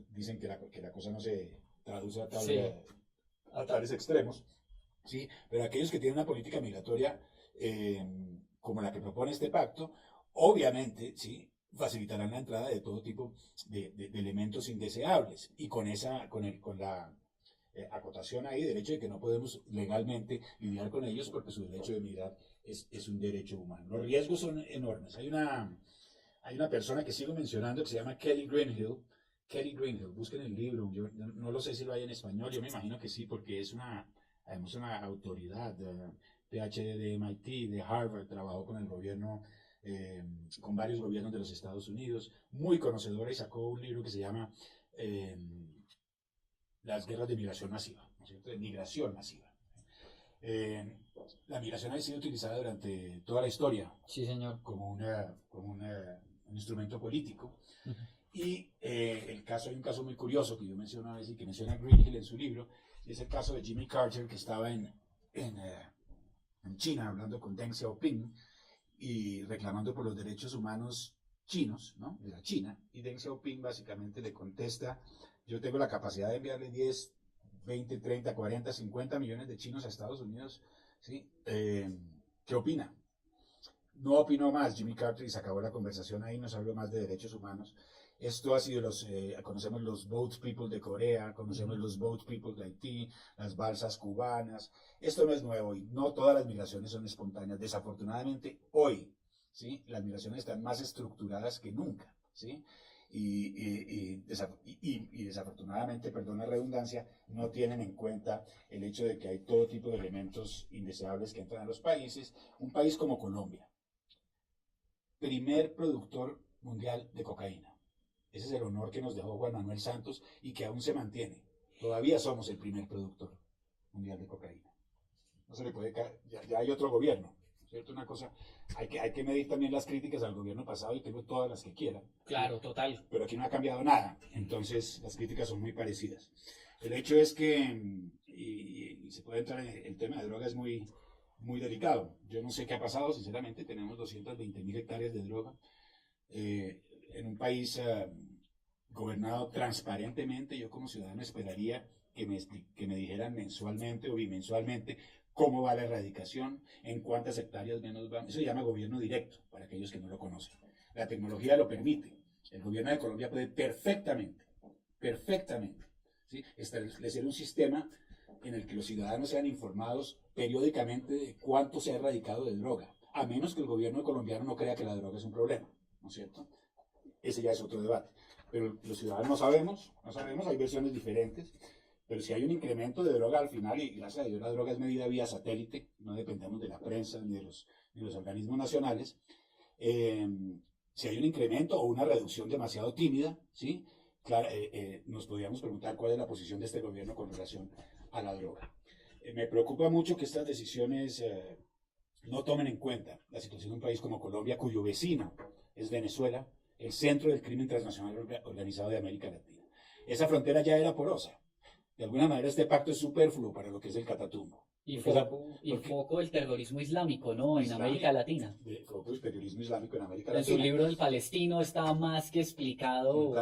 dicen que la cosa no se traduce a tales extremos, ¿sí? Pero aquellos que tienen una política migratoria como la que propone este pacto, obviamente, ¿sí?, facilitarán la entrada de todo tipo de elementos indeseables, y con la acotación ahí del hecho de que no podemos legalmente lidiar con ellos porque su derecho de emigrar es un derecho humano. Los riesgos son enormes. Hay una persona que sigo mencionando que se llama Kelly Greenhill. Busquen el libro. Yo no lo sé si lo hay en español, yo me imagino que sí, porque además una autoridad, PhD de MIT, de Harvard, trabajó con el gobierno, con varios gobiernos de los Estados Unidos, muy conocedora, y sacó un libro que se llama Las guerras de migración masiva, ¿no es cierto?, de migración masiva. La migración ha sido utilizada durante toda la historia, sí, señor, como un instrumento político. Y hay un caso muy curioso que yo menciono a veces y que menciona Greenhill en su libro, y es el caso de Jimmy Carter, que estaba en China hablando con Deng Xiaoping y reclamando por los derechos humanos chinos, ¿no?, de la China, y Deng Xiaoping básicamente le contesta: yo tengo la capacidad de enviarle 10, 20, 30, 40, 50 millones de chinos a Estados Unidos, ¿sí? ¿Qué opina? No opinó más Jimmy Carter y se acabó la conversación ahí, no se habló más de derechos humanos. Esto ha sido conocemos los Boat People de Corea, conocemos los Boat People de Haití, las balsas cubanas. Esto no es nuevo y no todas las migraciones son espontáneas. Desafortunadamente, hoy, ¿sí? Las migraciones están más estructuradas que nunca, ¿sí? Y desafortunadamente, perdón la redundancia, no tienen en cuenta el hecho de que hay todo tipo de elementos indeseables que entran a los países. Un país como Colombia, primer productor mundial de cocaína. Ese es el honor que nos dejó Juan Manuel Santos y que aún se mantiene. Todavía somos el primer productor mundial de cocaína. No se le puede caer, ya hay otro gobierno, ¿cierto? Una cosa, hay que medir también las críticas al gobierno pasado y tengo todas las que quieran. Claro, total. Pero aquí no ha cambiado nada, entonces las críticas son muy parecidas. El hecho es que, y se puede entrar en el tema de droga, es muy, muy delicado. Yo no sé qué ha pasado, sinceramente, tenemos 220.000 hectáreas de droga en un país gobernado transparentemente. Yo como ciudadano esperaría que me dijeran mensualmente o bimensualmente cómo va la erradicación, en cuántas hectáreas menos va. Eso se llama gobierno directo, para aquellos que no lo conocen. La tecnología lo permite. El gobierno de Colombia puede perfectamente, ¿sí? Establecer un sistema en el que los ciudadanos sean informados periódicamente de cuánto se ha erradicado de droga, a menos que el gobierno colombiano no crea que la droga es un problema, ¿no es cierto? Ese ya es otro debate. Pero los ciudadanos no sabemos, hay versiones diferentes, pero si hay un incremento de droga al final, y gracias a Dios la droga es medida vía satélite, no dependemos de la prensa ni de los organismos nacionales, si hay un incremento o una reducción demasiado tímida, ¿sí? Claro, nos podríamos preguntar cuál es la posición de este gobierno con relación a la droga. Me preocupa mucho que estas decisiones no tomen en cuenta la situación de un país como Colombia, cuyo vecino es Venezuela, el centro del crimen transnacional organizado de América Latina. Esa frontera ya era porosa. De alguna manera este pacto es superfluo para lo que es el Catatumbo. Y foco del terrorismo islámico, ¿no? En América Latina. Foco del terrorismo islámico en América En Latina. su libro del Palestino está más que explicado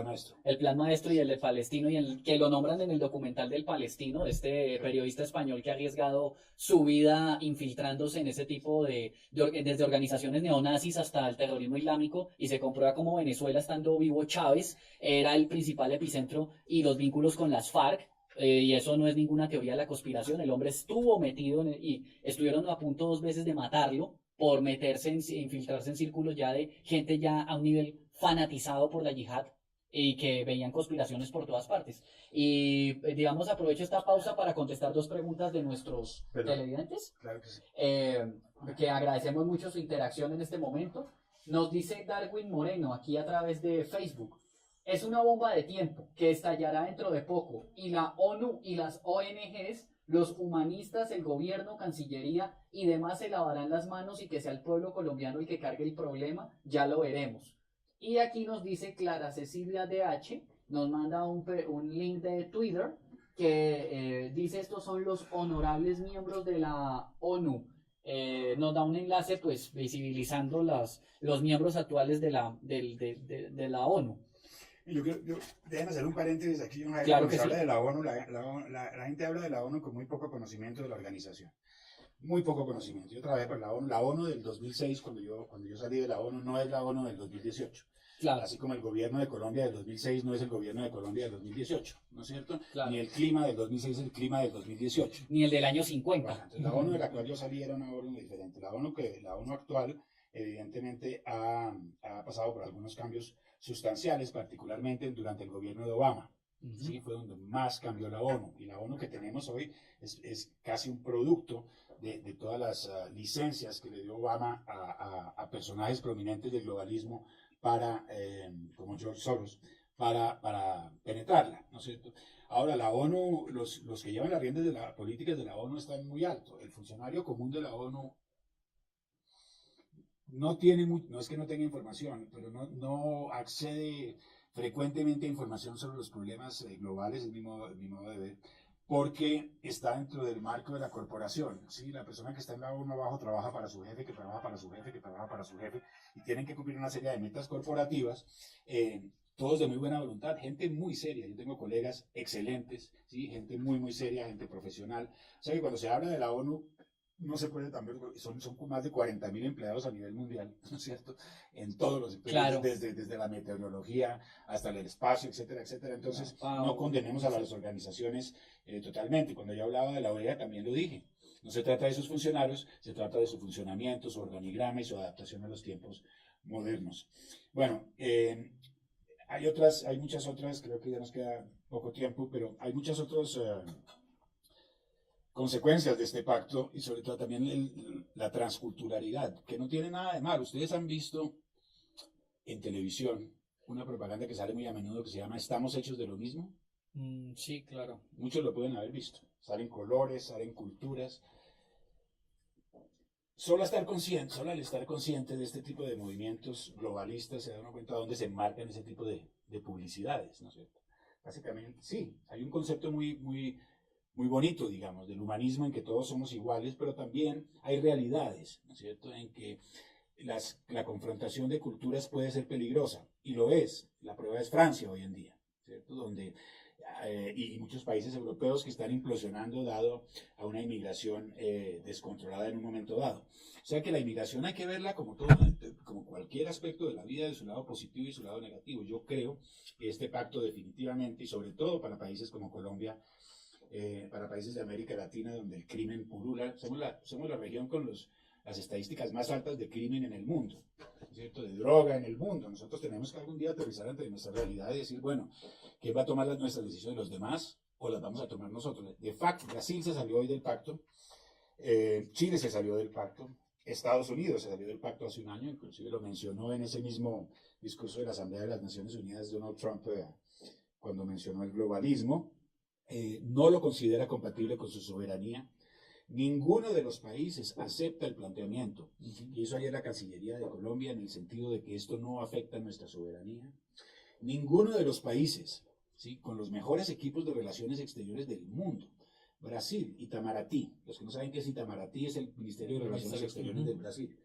el plan maestro y el de Palestino, y el que lo nombran en el documental del Palestino, este periodista español que ha arriesgado su vida infiltrándose en ese tipo desde organizaciones neonazis hasta el terrorismo islámico, y se comprueba como Venezuela, estando vivo Chávez, era el principal epicentro, y los vínculos con las FARC. Y eso no es ninguna teoría de la conspiración. El hombre estuvo metido y estuvieron a punto 2 veces de matarlo por infiltrarse en círculos ya de gente ya a un nivel fanatizado por la yihad y que veían conspiraciones por todas partes. Y digamos, aprovecho esta pausa para contestar 2 preguntas de nuestros televidentes. Claro que sí. Que agradecemos mucho su interacción en este momento. Nos dice Darwin Moreno aquí a través de Facebook: es una bomba de tiempo que estallará dentro de poco, y la ONU y las ONGs, los humanistas, el gobierno, Cancillería y demás se lavarán las manos, y que sea el pueblo colombiano el que cargue el problema, ya lo veremos. Y aquí nos dice Clara Cecilia DH, nos manda un link de Twitter que dice: estos son los honorables miembros de la ONU. Nos da un enlace pues visibilizando los miembros actuales de la ONU. Déjenme hacer un paréntesis aquí. Claro cuando que se habla sí. de la ONU, la gente habla de la ONU con muy poco conocimiento de la organización. Muy poco conocimiento. Yo trabajé por la ONU del 2006, cuando yo salí de la ONU, no es la ONU del 2018. Claro. Así como el gobierno de Colombia del 2006 no es el gobierno de Colombia del 2018, ¿no es cierto? Claro. Ni el clima del 2006 es el clima del 2018. Ni el del año 50. Bueno, entonces la ONU de la cual yo salí era una ONU diferente. La ONU actual, evidentemente, ha pasado por algunos cambios sustanciales, particularmente durante el gobierno de Obama. ¿Sí? Fue donde más cambió la ONU. Y la ONU que tenemos hoy es casi un producto de todas las licencias que le dio Obama a personajes prominentes del globalismo como George Soros, para penetrarla, ¿no es cierto? Ahora, la ONU, los que llevan las riendas de las políticas de la ONU están muy alto. El funcionario común de la ONU no es que no tenga información, pero no accede frecuentemente a información sobre los problemas globales, es mi modo de ver, porque está dentro del marco de la corporación. ¿Sí? La persona que está en la ONU abajo trabaja para su jefe, que trabaja para su jefe, que trabaja para su jefe, y tienen que cumplir una serie de metas corporativas, todos de muy buena voluntad, gente muy seria. Yo tengo colegas excelentes, ¿sí? Gente muy, muy seria, gente profesional. O sea que cuando se habla de la ONU, no se puede también, son más de 40.000 empleados a nivel mundial, ¿no es cierto? En todos los sectores, Claro. desde la meteorología hasta el espacio, etcétera, etcétera. Entonces, no condenemos a las organizaciones totalmente. Cuando yo hablaba de la OEA también lo dije. No se trata de sus funcionarios, se trata de su funcionamiento, su organigrama y su adaptación a los tiempos modernos. Bueno, hay muchas otras, creo que ya nos queda poco tiempo, pero hay muchas otras consecuencias de este pacto y sobre todo también la transculturalidad, que no tiene nada de malo. Ustedes han visto en televisión una propaganda que sale muy a menudo que se llama "Estamos hechos de lo mismo". Sí, claro. Muchos lo pueden haber visto. Salen colores, salen culturas. Solo al estar consciente de este tipo de movimientos globalistas se da uno cuenta de dónde se enmarcan ese tipo de publicidades, ¿no es cierto? Básicamente, sí, hay un concepto muy bonito, digamos, del humanismo en que todos somos iguales, pero también hay realidades, ¿no es cierto?, en que la confrontación de culturas puede ser peligrosa, y lo es. La prueba es Francia hoy en día, ¿cierto?, donde y muchos países europeos que están implosionando dado a una inmigración descontrolada en un momento dado. O sea que la inmigración hay que verla como como cualquier aspecto de la vida, de su lado positivo y su lado negativo. Yo creo que este pacto definitivamente, y sobre todo para países como Colombia, para países de América Latina donde el crimen pulula, somos la región con las estadísticas más altas de crimen en el mundo, ¿cierto?, de droga en el mundo. Nosotros tenemos que algún día aterrizar ante nuestra realidad y decir, bueno, ¿quién va a tomar nuestras decisiones, los demás o las vamos a tomar nosotros? De facto, Brasil se salió hoy del pacto, Chile se salió del pacto, Estados Unidos se salió del pacto hace un año, inclusive lo mencionó en ese mismo discurso de la Asamblea de las Naciones Unidas Donald Trump cuando mencionó el globalismo. No lo considera compatible con su soberanía. Ninguno de los países acepta el planteamiento que hizo ayer la Cancillería de Colombia en el sentido de que esto no afecta a nuestra soberanía. Ninguno de los países, ¿sí?, con los mejores equipos de relaciones exteriores del mundo, Brasil, Itamaraty, los que no saben qué es Itamaraty, es el Ministerio de Relaciones Exteriores del Brasil.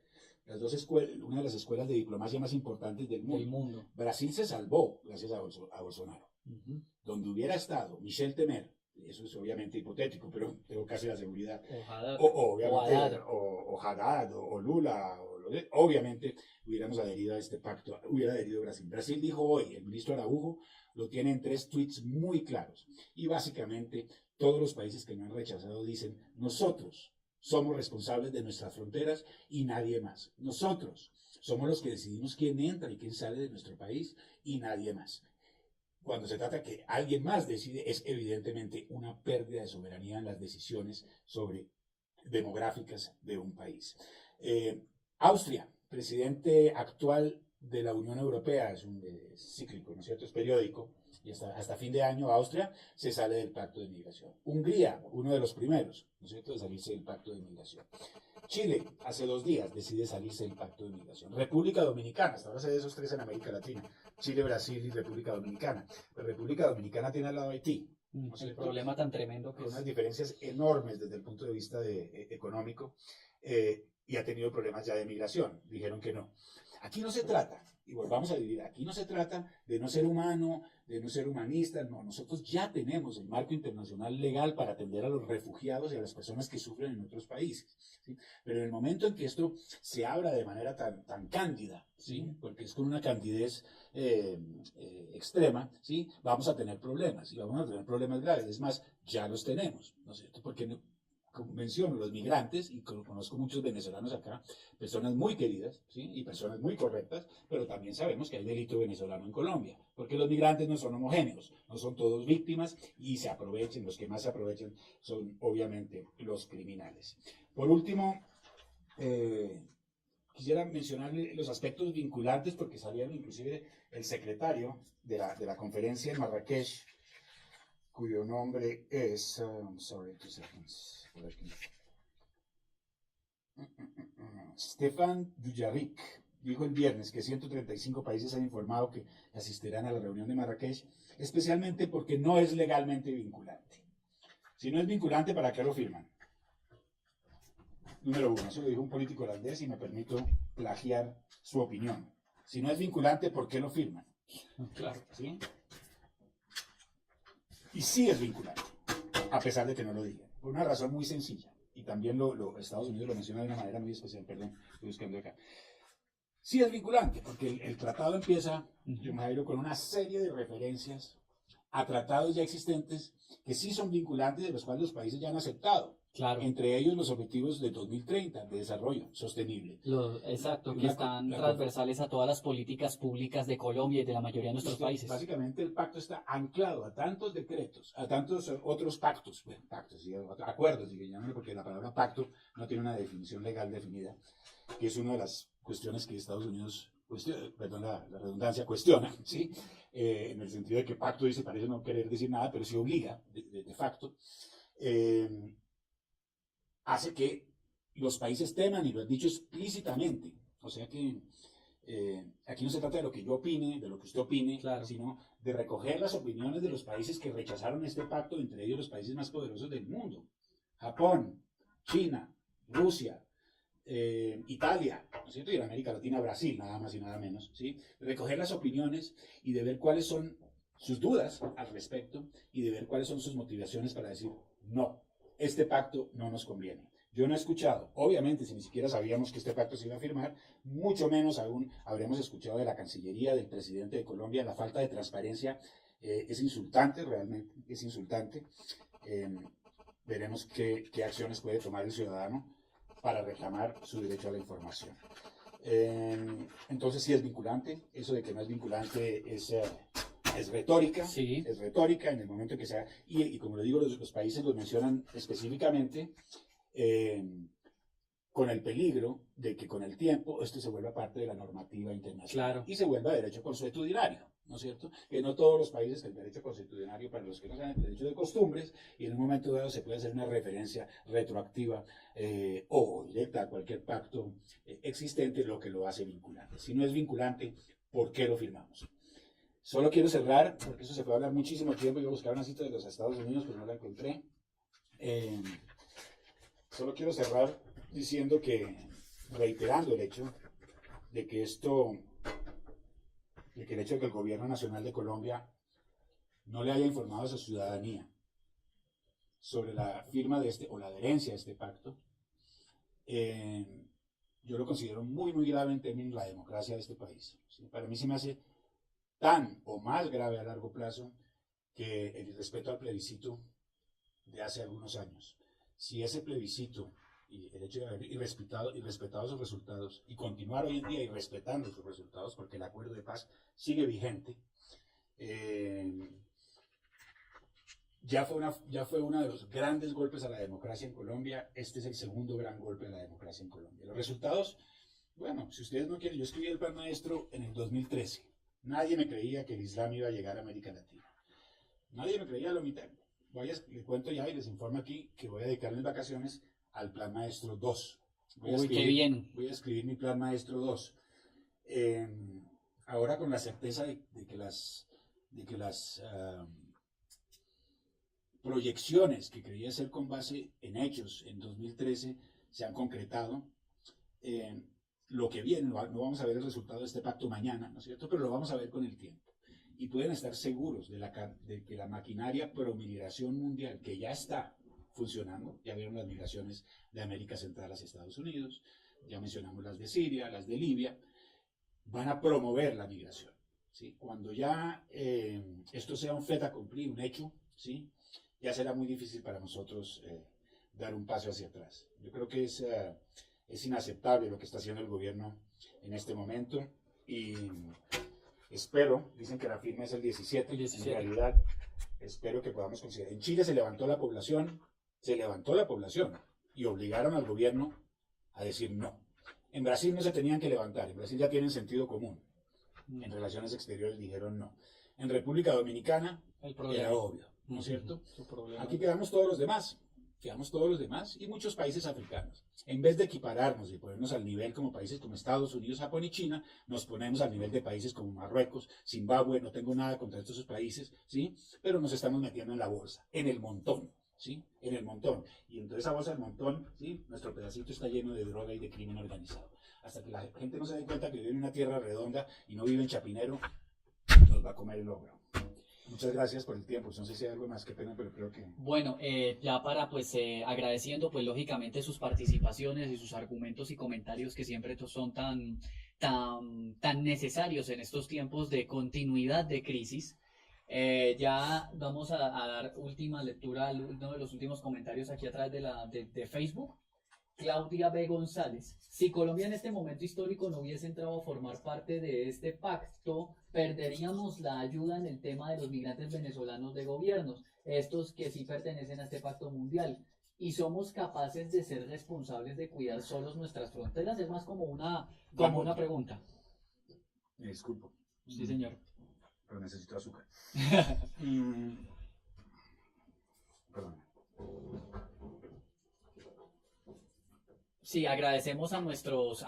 Las dos escuelas, una de las escuelas de diplomacia más importantes del mundo. Brasil se salvó gracias a Bolsonaro. Donde hubiera estado Michel Temer, eso es obviamente hipotético, pero tengo casi la seguridad, o Haddad, o Lula, obviamente hubiéramos adherido a este pacto, hubiera adherido Brasil. Brasil dijo hoy, el ministro Araujo lo tiene en 3 tweets muy claros, y básicamente todos los países que me han rechazado dicen, nosotros somos responsables de nuestras fronteras y nadie más. Nosotros somos los que decidimos quién entra y quién sale de nuestro país y nadie más. Cuando se trata que alguien más decide, es evidentemente una pérdida de soberanía en las decisiones demográficas de un país. Austria, presidente actual de la Unión Europea, es un cíclico, ¿no es cierto?, es periódico, y hasta fin de año Austria se sale del pacto de migración. Hungría, uno de los primeros, ¿no es cierto?, de salirse del pacto de migración. Chile, hace 2 días, decide salirse del pacto de migración. República Dominicana, hasta ahora se de esos 3 en América Latina, Chile, Brasil y República Dominicana. Pero República Dominicana tiene al lado Haití. ¿No es el problema tan tremendo que con es? Unas diferencias enormes desde el punto de vista económico, y ha tenido problemas ya de migración. Dijeron que no. Aquí no se trata, y volvamos a dividir, aquí no se trata de no ser humano, de no ser humanista, no, nosotros ya tenemos el marco internacional legal para atender a los refugiados y a las personas que sufren en otros países, ¿sí? Pero en el momento en que esto se abra de manera tan cándida, ¿sí?, porque es con una candidez extrema, ¿sí?, vamos a tener problemas, y vamos a tener problemas graves. Es más, ya los tenemos, ¿no es cierto?, porque como menciono, los migrantes, y conozco muchos venezolanos acá, personas muy queridas, ¿sí?, y personas muy correctas, pero también sabemos que hay delito venezolano en Colombia, porque los migrantes no son homogéneos, no son todos víctimas, y se aprovechen, los que más se aprovechan son obviamente los criminales. Por último, quisiera mencionar los aspectos vinculantes, porque salieron inclusive el secretario de la conferencia en Marrakech, cuyo nombre es, por aquí. Stefan Dujarric dijo el viernes que 135 países han informado que asistirán a la reunión de Marrakech, especialmente porque no es legalmente vinculante. Si no es vinculante, ¿para qué lo firman? Número 1, eso lo dijo un político holandés y me permito plagiar su opinión. Si no es vinculante, ¿por qué lo firman? Claro. ¿Sí? Y sí es vinculante, a pesar de que no lo digan, por una razón muy sencilla. y también Estados Unidos lo menciona de una manera muy especial, perdón, estoy buscando acá. Sí es vinculante, porque el tratado empieza, John Jairo, con una serie de referencias a tratados ya existentes que sí son vinculantes, de los cuales los países ya han aceptado. Claro. Entre ellos los objetivos de 2030 de desarrollo sostenible. Exacto, que están transversales a todas las políticas públicas de Colombia y de la mayoría de nuestros países. Básicamente el pacto está anclado a tantos decretos, a tantos otros pactos, bueno, pactos, acuerdos, porque la palabra pacto no tiene una definición legal definida, que es una de las cuestiones que Estados Unidos, perdón la redundancia, cuestiona, ¿sí? En el sentido de que pacto dice, parece no querer decir nada, pero sí obliga, de facto, hace que los países teman, y lo han dicho explícitamente. O sea que aquí no se trata de lo que yo opine, de lo que usted opine, claro, sino de recoger las opiniones de los países que rechazaron este pacto, entre ellos los países más poderosos del mundo. Japón, China, Rusia, Italia, ¿no es cierto? Y en América Latina, Brasil, nada más y nada menos, ¿sí? Recoger las opiniones y de ver cuáles son sus dudas al respecto y de ver cuáles son sus motivaciones para decir no. Este pacto no nos conviene. Yo no he escuchado, obviamente, si ni siquiera sabíamos que este pacto se iba a firmar, mucho menos aún habremos escuchado de la Cancillería, del presidente de Colombia. La falta de transparencia es insultante, realmente es insultante. Veremos qué acciones puede tomar el ciudadano para reclamar su derecho a la información. Entonces sí es vinculante. Eso de que no es vinculante es retórica, sí. Es retórica en el momento que sea, y como le digo, los países lo mencionan específicamente con el peligro de que con el tiempo esto se vuelva parte de la normativa internacional, claro, y se vuelva derecho consuetudinario, ¿no es cierto? Que no todos los países, que el derecho consuetudinario, para los que no saben, el derecho de costumbres, y en un momento dado se puede hacer una referencia retroactiva o directa a cualquier pacto existente, lo que lo hace vinculante. Si no es vinculante, ¿por qué lo firmamos? Solo quiero cerrar, porque eso se puede hablar muchísimo tiempo. Iba a buscar una cita de los Estados Unidos, pero no la encontré. Solo quiero cerrar diciendo reiterando el hecho de que el hecho de que el gobierno nacional de Colombia no le haya informado a su ciudadanía sobre la firma de o la adherencia a este pacto, yo lo considero muy, muy grave en términos de la democracia de este país. ¿Sí? Para mí se me hace tan o más grave a largo plazo que el irrespeto al plebiscito de hace algunos años. Si ese plebiscito y el hecho de haber irrespetado sus resultados y continuar hoy en día irrespetando sus resultados, porque el acuerdo de paz sigue vigente, ya fue uno de los grandes golpes a la democracia en Colombia. Este es el segundo gran golpe a la democracia en Colombia. Los resultados, bueno, si ustedes no quieren, yo escribí el plan maestro en el 2013. Nadie me creía que el Islam iba a llegar a América Latina. Nadie me creía lo mitad. Les cuento ya y les informo aquí que voy a dedicar mis vacaciones al plan maestro 2. Qué bien. Voy a escribir mi plan maestro 2. Ahora con la certeza de que las proyecciones que creía ser con base en hechos en 2013 se han concretado. Lo que viene, no vamos a ver el resultado de este pacto mañana, ¿no es cierto? Pero lo vamos a ver con el tiempo. Y pueden estar seguros de que la maquinaria pro migración mundial, que ya está funcionando, ya vieron las migraciones de América Central hacia Estados Unidos, ya mencionamos las de Siria, las de Libia, van a promover la migración, ¿sí? Cuando ya esto sea un fait accompli, un hecho, ¿sí? Ya será muy difícil para nosotros dar un paso hacia atrás. Yo creo que es inaceptable lo que está haciendo el gobierno en este momento, y espero, dicen que la firma es el 17, en realidad espero que podamos considerar. En Chile se levantó la población y obligaron al gobierno a decir no. En Brasil no se tenían que levantar, en Brasil ya tienen sentido común. En relaciones exteriores dijeron no. En República Dominicana era obvio, ¿no es cierto? Aquí quedamos todos los demás y muchos países africanos. En vez de equipararnos y ponernos al nivel como países como Estados Unidos, Japón y China, nos ponemos al nivel de países como Marruecos, Zimbabue. No tengo nada contra estos países, ¿sí? Pero nos estamos metiendo en la bolsa, en el montón, ¿sí? En el montón. Y entre esa bolsa del montón, ¿sí? Nuestro pedacito está lleno de droga y de crimen organizado. Hasta que la gente no se dé cuenta que vive en una tierra redonda y no vive en Chapinero, nos va a comer el ogro. Muchas gracias por el tiempo. No sé si hay algo más, qué pena, pero creo que... Bueno, ya para pues agradeciendo pues lógicamente sus participaciones y sus argumentos y comentarios que siempre son tan necesarios en estos tiempos de continuidad de crisis. Ya vamos a dar última lectura a uno de los últimos comentarios aquí a través de Facebook. Claudia B. González. Si Colombia en este momento histórico no hubiese entrado a formar parte de este pacto, perderíamos la ayuda en el tema de los migrantes venezolanos de gobiernos, estos que sí pertenecen a este pacto mundial. Y somos capaces de ser responsables de cuidar solos nuestras fronteras. Es más como una pregunta. Me disculpo. Sí, señor. Pero necesito azúcar. Perdón. Sí, agradecemos a nuestros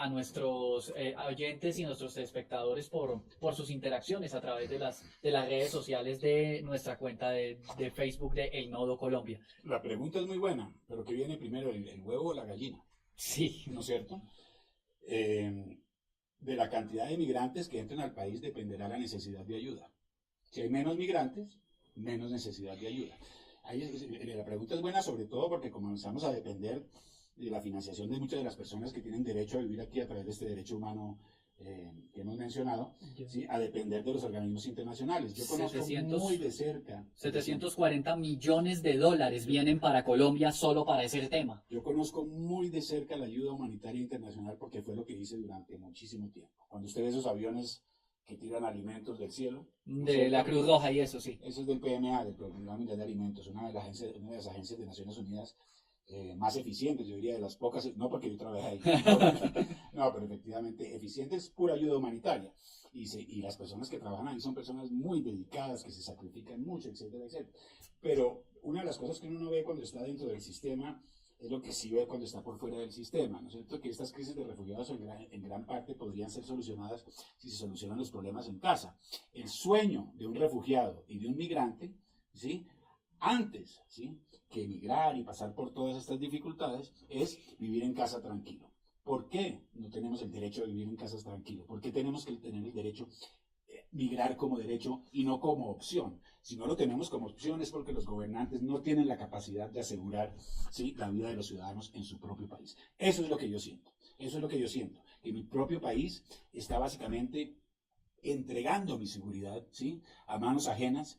oyentes y nuestros espectadores por sus interacciones a través de las redes sociales de nuestra cuenta de Facebook de El Nodo Colombia. La pregunta es muy buena, pero ¿qué viene primero, el huevo o la gallina? Sí. ¿No es cierto? De la cantidad de migrantes que entren al país dependerá la necesidad de ayuda. Si hay menos migrantes, menos necesidad de ayuda. La pregunta es buena sobre todo porque comenzamos a depender de la financiación de muchas de las personas que tienen derecho a vivir aquí a través de este derecho humano que hemos mencionado, ¿sí? A depender de los organismos internacionales. Yo conozco muy de cerca. 740 millones de dólares vienen para Colombia solo para ese tema. Yo conozco muy de cerca la ayuda humanitaria internacional porque fue lo que hice durante muchísimo tiempo. Cuando usted ve esos aviones que tiran alimentos del cielo. De la Cruz Roja y eso, sí. Eso es del PMA, del Programa Mundial de Alimentos, una de las agencias de Naciones Unidas más eficientes, yo diría, de las pocas, no porque yo trabajé ahí, no, pero efectivamente eficientes, pura ayuda humanitaria. Y las personas que trabajan ahí son personas muy dedicadas, que se sacrifican mucho, etcétera, etcétera. Pero una de las cosas que uno no ve cuando está dentro del sistema es lo que sí ve cuando está por fuera del sistema, ¿no es cierto? Que estas crisis de refugiados en gran parte podrían ser solucionadas si se solucionan los problemas en casa. El sueño de un refugiado y de un migrante, ¿sí? Antes, ¿sí?, que emigrar y pasar por todas estas dificultades, es vivir en casa tranquilo. ¿Por qué no tenemos el derecho de vivir en casas tranquilo? ¿Por qué tenemos que tener el derecho migrar como derecho y no como opción? Si no lo tenemos como opción es porque los gobernantes no tienen la capacidad de asegurar, ¿sí?, la vida de los ciudadanos en su propio país. Eso es lo que yo siento. Eso es lo que yo siento. Que mi propio país está básicamente entregando mi seguridad, ¿sí?, a manos ajenas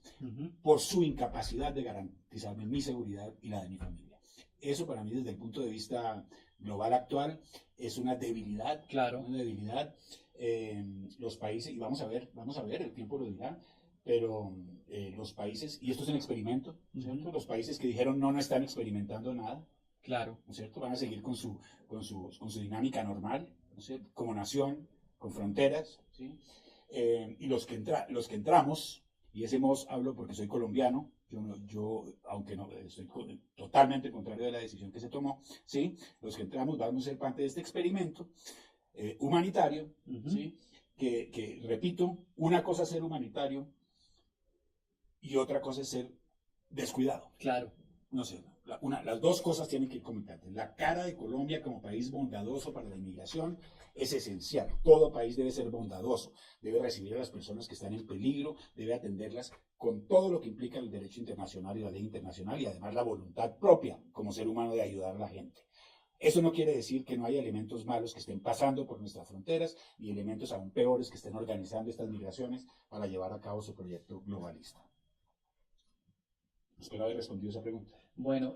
por su incapacidad de garantizarme mi seguridad y la de mi familia. Eso para mí desde el punto de vista global actual es una debilidad. Claro. Una debilidad. Los países, y vamos a ver, el tiempo lo dirá, pero los países, y esto es un experimento, ¿cierto? Los países que dijeron no están experimentando nada. Claro. ¿No es cierto? Van a seguir con su dinámica normal, ¿no es cierto?, como nación, con fronteras, ¿sí? Y los que entramos, y ese modo hablo porque soy colombiano, yo aunque no estoy totalmente contrario de la decisión que se tomó, ¿sí?, los que entramos vamos a ser parte de este experimento humanitario, ¿sí?, que repito, una cosa es ser humanitario y otra cosa es ser descuidado. Claro. No sé, las dos cosas tienen que ir conectadas. La cara de Colombia como país bondadoso para la inmigración es esencial. Todo país debe ser bondadoso, debe recibir a las personas que están en peligro, debe atenderlas con todo lo que implica el derecho internacional y la ley internacional y además la voluntad propia como ser humano de ayudar a la gente. Eso no quiere decir que no haya elementos malos que estén pasando por nuestras fronteras y elementos aún peores que estén organizando estas migraciones para llevar a cabo su proyecto globalista. Espero haber respondido esa pregunta. Bueno,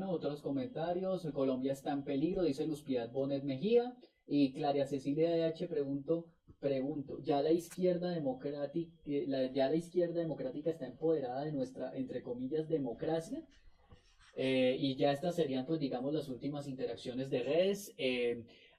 otros comentarios. Colombia está en peligro, dice Luz Piedad Bonet Mejía. Y Claria Cecilia DH pregunto, ¿ya la izquierda democrática está empoderada de nuestra, entre comillas, democracia? Y ya estas serían, pues, digamos, las últimas interacciones de redes.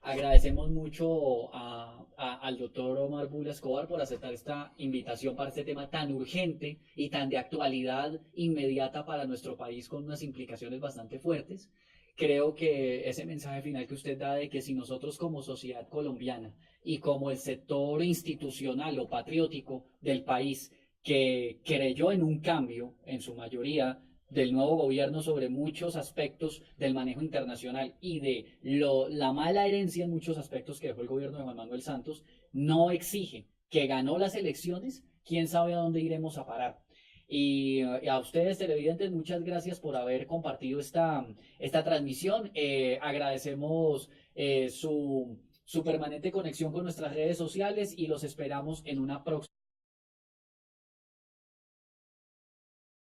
Agradecemos mucho al doctor Omar Bula Escobar por aceptar esta invitación para este tema tan urgente y tan de actualidad inmediata para nuestro país con unas implicaciones bastante fuertes. Creo que ese mensaje final que usted da de que si nosotros como sociedad colombiana y como el sector institucional o patriótico del país que creyó en un cambio en su mayoría del nuevo gobierno sobre muchos aspectos del manejo internacional y de la mala herencia en muchos aspectos que dejó el gobierno de Juan Manuel Santos, no exige que ganó las elecciones, quién sabe a dónde iremos a parar. Y a ustedes, televidentes, muchas gracias por haber compartido esta transmisión. Agradecemos su permanente conexión con nuestras redes sociales y los esperamos en una próxima.